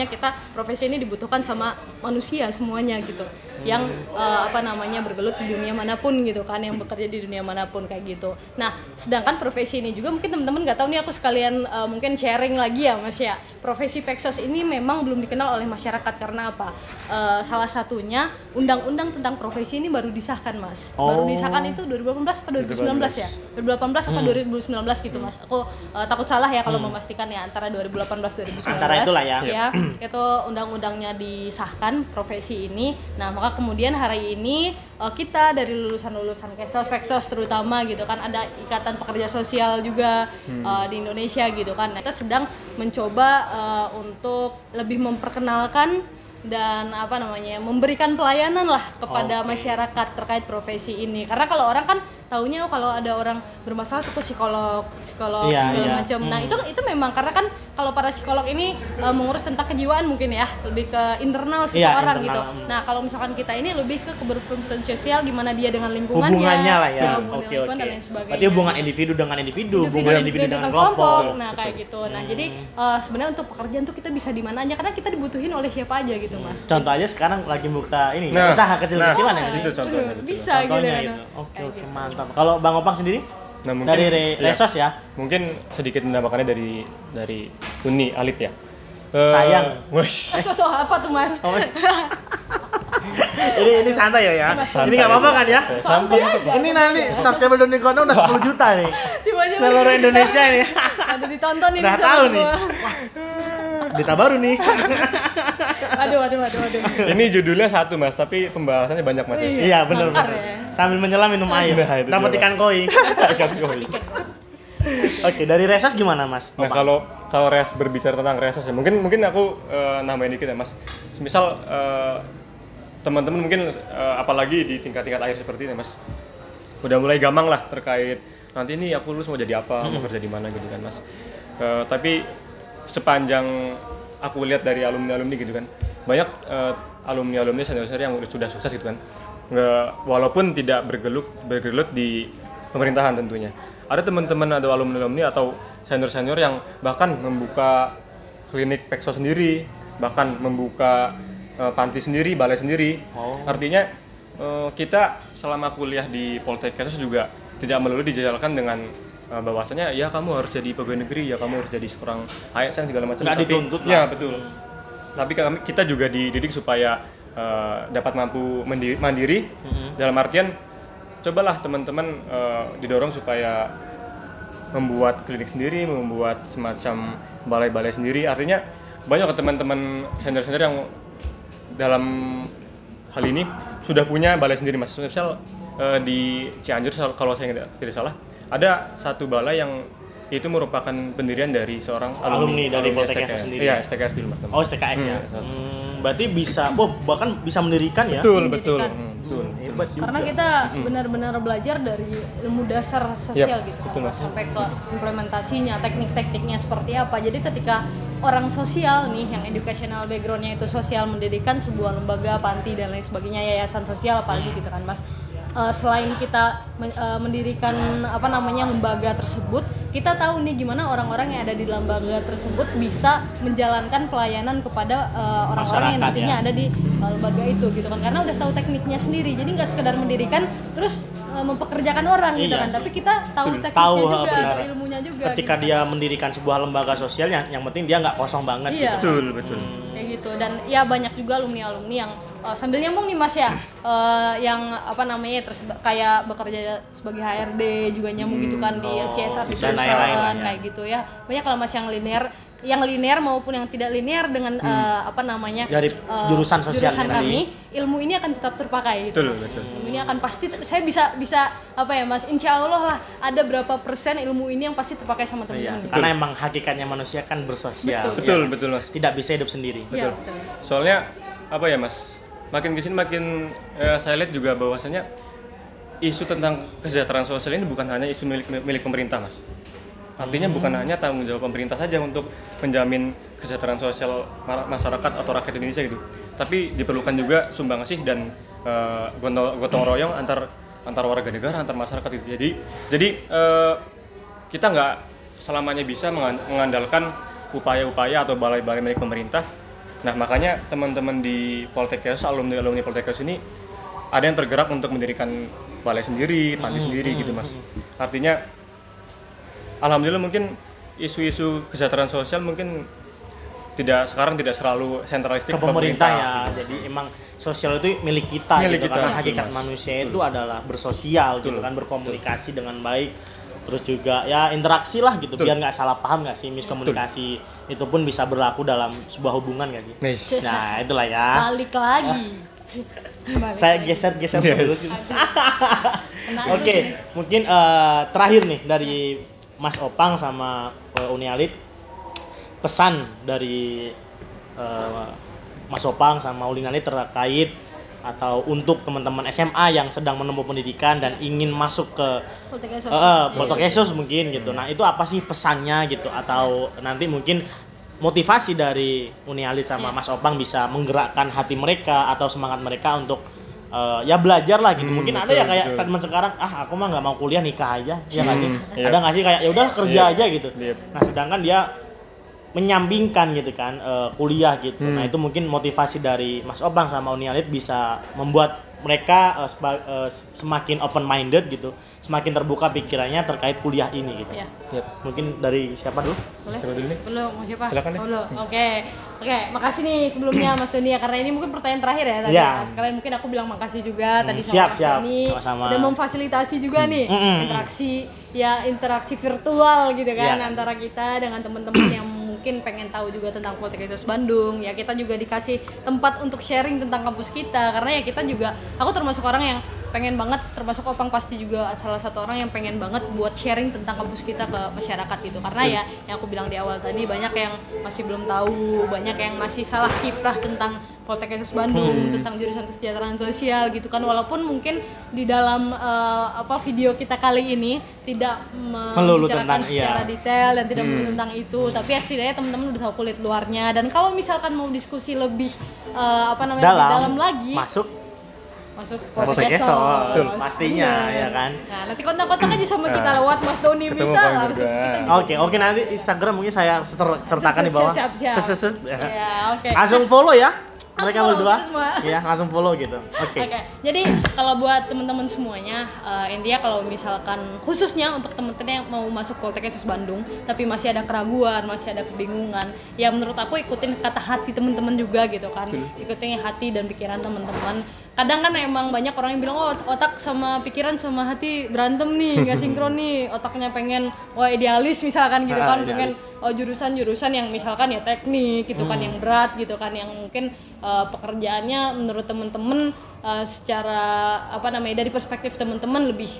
B: kita profesi ini dibutuhkan sama manusia semuanya gitu yang bergelut di dunia manapun gitu kan, yang bekerja di dunia manapun kayak gitu. Nah sedangkan profesi ini juga mungkin teman-teman nggak tahu nih, aku sekalian mungkin sharing lagi ya Mas ya, profesi Peksos ini memang belum dikenal oleh masyarakat karena apa? Salah satunya undang-undang tentang profesi ini baru disahkan Mas. Baru disahkan itu 2018 atau 2019 ya? 2018 atau 2019 gitu Mas. Aku takut salah ya kalau memastikan ya, antara 2018 2019.
A: Antara itulah ya.
B: Ya, itu undang-undangnya disahkan profesi ini. Nah, maka kemudian hari ini kita dari lulusan-lulusan Peksos terutama gitu kan, ada Ikatan Pekerja Sosial juga di Indonesia gitu kan. Nah, kita sedang mencoba untuk lebih memperkenalkan dan memberikan pelayanan lah kepada masyarakat terkait profesi ini. Karena kalau orang kan taunya kalau ada orang bermasalah tuh ke psikolog segala macam. Nah, itu memang karena kan kalau para psikolog ini mengurus tentang kejiwaan mungkin ya, lebih ke internal seseorang gitu. Nah, kalau misalkan kita ini lebih ke keberfungsian sosial, gimana dia dengan lingkungannya
A: lah ya.
B: Dan lain sebagainya.
A: Berarti hubungan individu dengan individu dengan kelompok.
B: Nah, kayak gitu. Nah, jadi sebenarnya untuk pekerjaan tuh kita bisa di mana aja karena kita dibutuhin oleh siapa aja gitu, Mas.
A: Contoh aja sekarang lagi buka ini usaha kecil-kecilan ya.
C: Itu contohnya.
B: Bisa
A: contohnya gitu. Oke, mantap. Kalau Bang Opang sendiri?
C: Nah, mungkin,
A: dari Resos ya?
C: Mungkin sedikit menambahkannya dari Uni Alit ya.
A: Sayang.
B: Contoh apa tuh Mas?
A: ini santai ya. Ini nggak apa-apa kan ya?
C: Santai.
A: Ini nanti subscriber Doni Kono udah 10 juta nih. Seluruh Indonesia nih.
B: Ada ditonton ini.
A: Udah tahu nih. Berita baru nih.
B: Aduh.
C: Ini judulnya satu Mas, tapi pembahasannya banyak Mas.
A: Iya benar. Sambil menyelam minum air. Dapat ikan koi. Oke, dari Resos gimana Mas?
C: Nah kalau berbicara tentang Resos ya, mungkin aku nambahin dikit ya Mas. Misal teman-teman mungkin apalagi di tingkat-tingkat akhir seperti ini Mas, udah mulai gampang lah terkait nanti ini aku lulus mau jadi apa, mau kerja di mana gitu kan Mas. Tapi sepanjang aku lihat dari alumni gitu kan, banyak alumni senior yang sudah sukses gitu kan, walaupun tidak bergelut di pemerintahan tentunya. Ada teman-teman atau alumni atau senior yang bahkan membuka klinik pekso sendiri, bahkan membuka panti sendiri, balai sendiri. Artinya kita selama kuliah di Poltekkes juga tidak melulu dijajalkan dengan bahwasanya ya kamu harus jadi pegawai negeri, ya kamu harus jadi seorang ASN segala macam.
A: Nggak dituntut lah.
C: Ya betul. Tapi kita juga dididik supaya dapat mampu mandiri. Dalam artian cobalah teman-teman didorong supaya membuat klinik sendiri, membuat semacam balai-balai sendiri. Artinya banyak teman-teman senior yang dalam hal ini sudah punya balai sendiri Mas. Misal di Cianjur kalau saya tidak salah ada satu balai yang itu merupakan pendirian dari seorang
A: alumni dari Poltekkes sendiri.
C: Iya, STKS dulu Mas.
A: Oh, STKS ya. Berarti bisa, bahkan bisa mendirikan ya?
C: Betul.
A: Hebat juga.
B: Karena kita benar-benar belajar dari ilmu dasar sosial gitu.
C: betul, Mas.
B: Sampai ke implementasinya, teknik-tekniknya seperti apa. Jadi ketika orang sosial nih yang educational background-nya itu sosial mendirikan sebuah lembaga, panti dan lain sebagainya, yayasan sosial apalagi gitu kan Mas. Selain kita mendirikan lembaga tersebut, kita tahu nih gimana orang-orang yang ada di lembaga tersebut bisa menjalankan pelayanan kepada orang-orang yang nantinya ada di lembaga itu gitu kan, karena udah tahu tekniknya sendiri. Jadi nggak sekedar mendirikan terus mempekerjakan orang gitu kan, tapi kita tahu tekniknya juga, tahu ilmunya juga.
A: Ketika
B: gitu
A: dia
B: kan,
A: mendirikan sebuah lembaga sosial, yang penting dia nggak kosong banget.
B: Iya.
A: Gitu.
C: Betul.
B: Kayak gitu. Dan ya banyak juga alumni yang sambil nyambung nih Mas ya, yang terus kayak bekerja sebagai HRD juga nyambung gitu kan di CSR di perusahaan kayak gitu ya. Banyak lah Mas yang linear maupun yang tidak linear dengan
A: dari jurusan sosial
B: jurusan kami, ilmu ini akan tetap terpakai gitu.
C: Betul.
B: Ilmu ini akan pasti saya bisa Mas, insya Allah lah ada berapa persen ilmu ini yang pasti terpakai sama teman-teman.
A: Iya, karena emang hakikatnya manusia kan bersosial.
C: Betul
A: Mas. Tidak bisa hidup sendiri.
B: Betul.
C: Soalnya Mas, makin kesini makin saya lihat juga bahwasanya isu tentang kesejahteraan sosial ini bukan hanya isu milik pemerintah Mas. Artinya bukan hanya tanggung jawab pemerintah saja untuk menjamin kesejahteraan sosial masyarakat atau rakyat Indonesia gitu. Tapi diperlukan juga sumbangsih dan gotong royong antar warga negara, antar masyarakat itu. Jadi kita nggak selamanya bisa mengandalkan upaya-upaya atau balai-balai milik pemerintah. Nah, makanya teman-teman di Poltekkes, alumni Poltekkes ini ada yang tergerak untuk mendirikan balai sendiri, panti sendiri gitu Mas. Artinya alhamdulillah mungkin isu-isu kesejahteraan sosial mungkin sekarang tidak selalu sentralistik
A: ke pemerintah ya. Jadi emang sosial itu milik kita, karena hakikat manusia itu adalah bersosial gitu kan, berkomunikasi dengan baik. Terus juga ya interaksi lah gitu, biar nggak salah paham nggak sih, miskomunikasi itu pun bisa berlaku dalam sebuah hubungan nggak sih? Nah itulah ya.
B: Balik lagi.
A: Saya geser terus. Oke, mungkin terakhir nih dari Mas Opang sama Uni Alit, pesan dari Mas Opang sama Uni Alit terkait atau untuk teman-teman SMA yang sedang menempuh pendidikan dan ingin masuk ke Poltekkes mungkin gitu. Nah, itu apa sih pesannya gitu, atau nanti mungkin motivasi dari Uni Alit sama Mas Opang bisa menggerakkan hati mereka atau semangat mereka untuk ya belajar lah gitu. Mungkin ada ya kayak statement sekarang, aku mah nggak mau kuliah, nikah aja, ya nggak sih? Ada nggak sih kayak ya udah kerja aja gitu. Nah, sedangkan dia menyampingkan gitu kan kuliah gitu. Nah, itu mungkin motivasi dari Mas Opang sama Uni Alit bisa membuat mereka semakin open minded gitu, semakin terbuka pikirannya terkait kuliah ini gitu. Mungkin dari siapa dulu?
B: Boleh?
C: Siapa dulu nih?
B: Belum, mau siapa?
C: Silakan nih.
B: Oke, makasih nih sebelumnya Mas Doni ya, karena ini mungkin pertanyaan terakhir ya tadi. Sekalian mungkin aku bilang makasih juga tadi sama Mas Doni udah memfasilitasi juga nih interaksi virtual gitu kan antara kita dengan teman-teman yang mungkin pengen tahu juga tentang Poltekkes Bandung. Ya kita juga dikasih tempat untuk sharing tentang kampus kita, karena ya kita juga, aku termasuk orang yang pengen banget, termasuk Opang pasti juga salah satu orang yang pengen banget buat sharing tentang kampus kita ke masyarakat gitu. Karena ya yang aku bilang di awal tadi, banyak yang masih belum tahu, banyak yang masih salah kiprah tentang Poltekkes Bandung tentang jurusan kesejahteraan sosial gitu kan, walaupun mungkin di dalam video kita kali ini tidak
A: Melulu
B: membicarakan
A: tentang,
B: secara
A: iya.
B: detail dan tidak melulu tentang itu, tapi ya setidaknya teman-teman udah tahu kulit luarnya. Dan kalau misalkan mau diskusi lebih lebih dalam lagi,
A: masuk
B: Poltekkes
A: pastinya ya kan.
B: Nah, nanti kontak-kontak aja sama kita lewat Mas Doni,
C: ketemu
B: bisa
C: kami
B: langsung
C: berdua.
B: kita juga.
A: Oke, nanti Instagram mungkin saya sertakan di bawah.
B: Siap.
A: Seseset.
B: Ya, oke.
A: Langsung follow ya. Mereka
B: follow
A: berdua.
B: kita semua.
A: Iya, langsung follow gitu. Oke.
B: Oke, jadi kalau buat teman-teman semuanya, intinya kalau misalkan khususnya untuk teman-teman yang mau masuk Poltekkes Bandung, tapi masih ada keraguan, masih ada kebingungan, ya menurut aku ikutin kata hati teman-teman juga gitu kan, ikutin hati dan pikiran teman-teman. Kadang kan emang banyak orang yang bilang, oh otak sama pikiran sama hati berantem nih, nggak sinkron nih, otaknya pengen idealis misalkan gitu kan, pengen jurusan-jurusan yang misalkan ya teknik gitu kan, yang berat gitu kan, yang mungkin pekerjaannya menurut temen-temen secara dari perspektif teman-teman lebih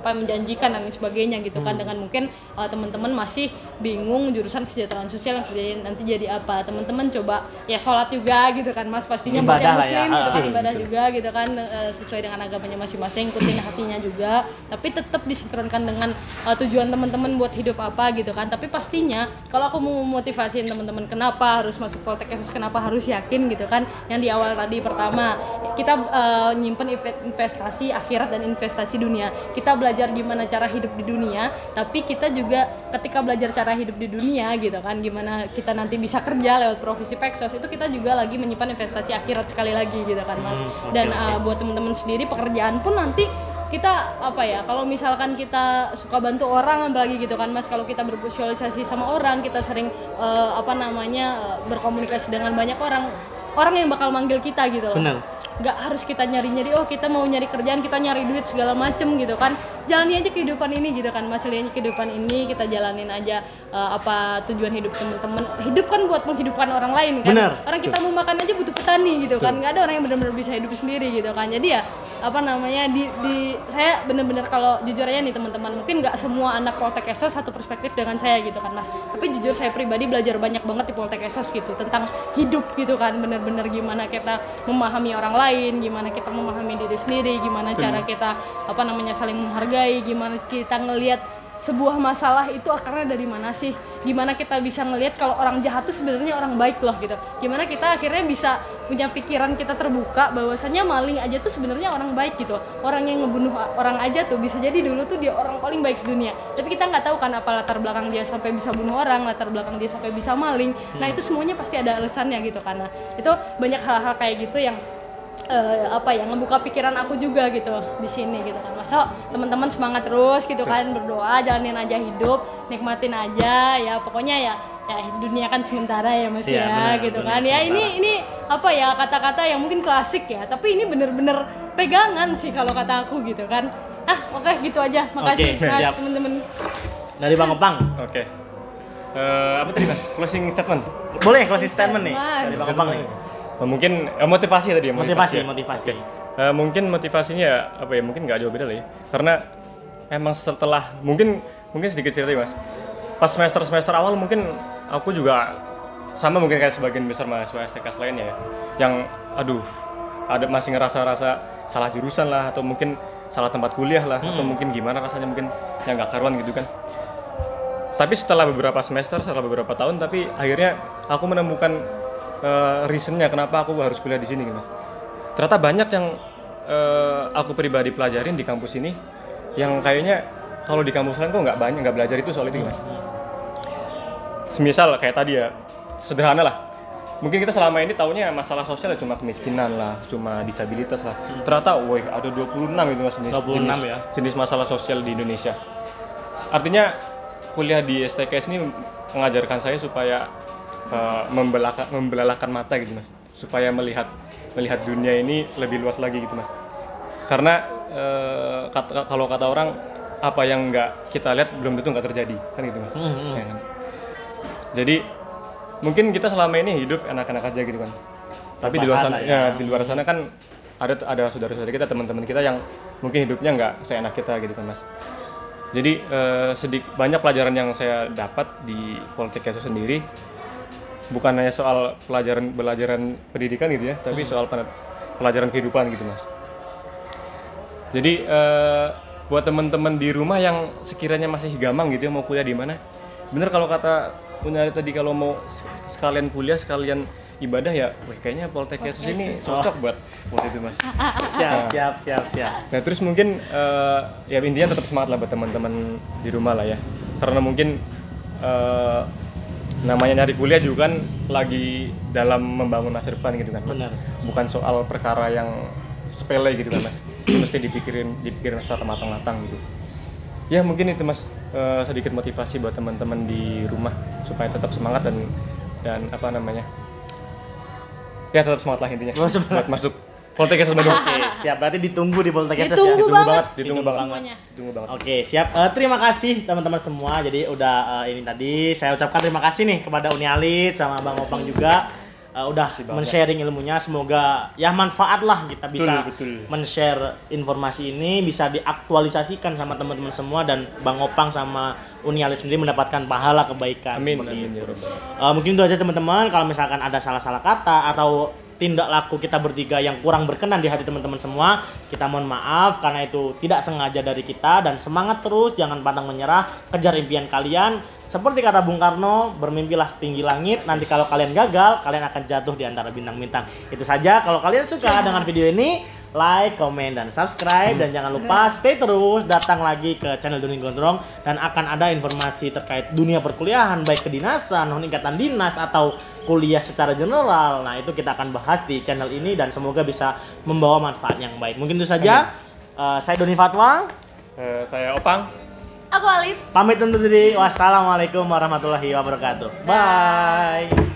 B: menjanjikan dan lain sebagainya gitu kan, dengan mungkin teman-teman masih bingung jurusan kesejahteraan sosial yang kerjanya nanti jadi apa. Teman-teman coba ya sholat juga gitu kan Mas, pastinya buat yang muslim gitu kan, ibadah juga gitu kan, sesuai dengan agamanya masing-masing, ikutin hatinya juga, tapi tetap disinkronkan dengan tujuan teman-teman buat hidup apa gitu kan. Tapi pastinya kalau aku mau memotivasiin teman-teman kenapa harus masuk Poltekkes, kenapa harus yakin gitu kan, yang di awal tadi pertama kita nyimpen investasi akhirat dan investasi dunia. Kita belajar gimana cara hidup di dunia, tapi kita juga ketika belajar cara hidup di dunia gitu kan, gimana kita nanti bisa kerja lewat profesi Peksos, itu kita juga lagi menyimpan investasi akhirat sekali lagi gitu kan Mas. Dan buat teman-teman sendiri pekerjaan pun nanti kita kalau misalkan kita suka bantu orang apalagi gitu kan Mas, kalau kita bersosialisasi sama orang, kita sering berkomunikasi dengan banyak orang yang bakal manggil kita gitu loh.
A: Bener.
B: Nggak harus kita nyari-nyari, kita mau nyari kerjaan, kita nyari duit segala macem gitu kan. Jalani aja kehidupan ini gitu kan Mas, jalani kehidupan ini, kita jalanin aja tujuan hidup teman-teman. Hidup kan buat menghidupkan orang lain kan.
A: Bener.
B: Orang kita mau makan aja butuh petani gitu kan. Nggak ada orang yang benar-benar bisa hidup sendiri gitu kan. Jadi ya saya benar-benar kalau jujur aja nih teman-teman, mungkin nggak semua anak Poltekkes satu perspektif dengan saya gitu kan Mas. Tapi jujur saya pribadi belajar banyak banget di Poltekkes gitu tentang hidup gitu kan. Benar-benar gimana kita memahami orang lain, gimana kita memahami diri sendiri, gimana cara kita saling menghargai, gimana kita ngelihat sebuah masalah itu akarnya dari mana sih, gimana kita bisa ngelihat kalau orang jahat tuh sebenarnya orang baik loh gitu, gimana kita akhirnya bisa punya pikiran kita terbuka bahwasanya maling aja tuh sebenarnya orang baik gitu, orang yang ngebunuh orang aja tuh bisa jadi dulu tuh dia orang paling baik sedunia, tapi kita nggak tahu kan apa latar belakang dia sampai bisa bunuh orang, latar belakang dia sampai bisa maling. Nah itu semuanya pasti ada alasannya gitu, karena itu banyak hal-hal kayak gitu yang ngebuka pikiran aku juga gitu di sini gitu kan. Masa teman-teman semangat terus gitu kan, berdoa, jalanin aja hidup, nikmatin aja ya, pokoknya ya dunia kan sementara ya Mas ya,
A: bener,
B: gitu
A: dunia
B: kan. Ya
A: sementara.
B: ini kata-kata yang mungkin klasik ya, tapi ini bener-bener pegangan sih kalau kata aku gitu kan. Oke, gitu aja. Makasih Mas,
A: siap.
B: teman-teman.
A: Dari Bang Opang.
C: Oke. Apa tadi Mas? Closing statement.
A: Boleh closing statement nih
B: Statement.
A: dari Bang Opang nih.
C: Mungkin motivasi tadi ya,
A: Motivasi.
C: Oke. Mungkin motivasinya mungkin nggak jauh beda lah ya, karena emang setelah mungkin sedikit cerita ya Mas, pas semester awal mungkin aku juga sama mungkin kayak sebagian besar mahasiswa STKS lainnya ya, yang masih ngerasa salah jurusan lah, atau mungkin salah tempat kuliah lah, atau mungkin gimana rasanya, mungkin yang nggak karuan gitu kan. Tapi setelah beberapa semester, setelah beberapa tahun, tapi akhirnya aku menemukan reasonnya kenapa aku harus kuliah di sini gitu Mas. Ternyata banyak yang aku pribadi pelajarin di kampus ini yang kayaknya kalau di kampus lain kok nggak belajar itu soal itu Mas. Semisal kayak tadi ya, sederhana lah. Mungkin kita selama ini taunya masalah sosial ya cuma kemiskinan lah, cuma disabilitas lah. Ternyata ada 26 itu Mas jenis masalah sosial di Indonesia. Artinya kuliah di STKS ini mengajarkan saya supaya membelalakan mata gitu Mas, supaya melihat dunia ini lebih luas lagi gitu Mas. Karena kalau kata orang, apa yang nggak kita lihat belum tentu nggak terjadi kan gitu Mas. Ya kan? Jadi mungkin kita selama ini hidup enak-enak aja gitu kan, tapi di luar sana kan ada saudara-saudara kita, teman-teman kita yang mungkin hidupnya nggak seenak kita gitu kan Mas. Jadi banyak pelajaran yang saya dapat di Poltekkes sendiri. bukan hanya soal pelajaran pendidikan gitu ya, tapi soal pelajaran kehidupan gitu Mas. Jadi buat teman-teman di rumah yang sekiranya masih gamang gitu ya mau kuliah di mana, bener kalau kata Unali tadi, kalau mau sekalian kuliah sekalian ibadah ya, kayaknya Poltek Yesus ini cocok buat itu Mas.
A: Siap.
C: Nah terus mungkin ya intinya tetap semangat lah buat teman-teman di rumah lah ya, karena mungkin namanya nyari kuliah juga kan lagi dalam membangun masa depan gitu kan Mas.
A: Benar.
C: Bukan soal perkara yang sepele gitu kan Mas, mesti dipikirin secara matang-matang gitu ya. Mungkin itu Mas, sedikit motivasi buat teman-teman di rumah supaya tetap semangat dan apa namanya ya, tetap semangat lah intinya buat masuk Poltek Yesus Bandung.
A: Oke, siap. Berarti ditunggu di Poltek Yesus ya.
B: Ditunggu banget.
C: Ditunggu banget.
B: Semuanya.
C: Ditunggu banget.
A: Oke, siap. Terima kasih teman-teman semua. Jadi udah ini tadi saya ucapkan terima kasih nih kepada Uni Alit sama Bang Opang juga udah men-sharing ilmunya. Semoga ya manfaat lah kita bisa
C: betul.
A: men-share informasi ini, bisa diaktualisasikan sama teman-teman semua, dan Bang Opang sama Uni Alit sendiri mendapatkan pahala kebaikan.
C: Amin.
A: Seperti itu.
C: Ya Rabbal.
A: Mungkin itu aja teman-teman. Kalau misalkan ada salah-salah kata atau tindak laku kita bertiga yang kurang berkenan di hati teman-teman semua, kita mohon maaf karena itu tidak sengaja dari kita. Dan semangat terus, jangan pantang menyerah, kejar impian kalian. Seperti kata Bung Karno, bermimpilah setinggi langit. Nanti kalau kalian gagal, kalian akan jatuh di antara bintang-bintang. Itu saja. Kalau kalian suka dengan video ini, like, komen, dan subscribe. Dan jangan lupa stay terus, datang lagi ke channel Doni Gondrong, dan akan ada informasi terkait dunia perkuliahan, baik kedinasan, ikatan dinas, atau kuliah secara general. Nah, itu kita akan bahas di channel ini, dan semoga bisa membawa manfaat yang baik. Mungkin itu saja. Saya Doni Fatwa.
C: Saya Opang.
B: Aku Alit.
A: Pamit undur diri. Wassalamualaikum warahmatullahi wabarakatuh. Bye.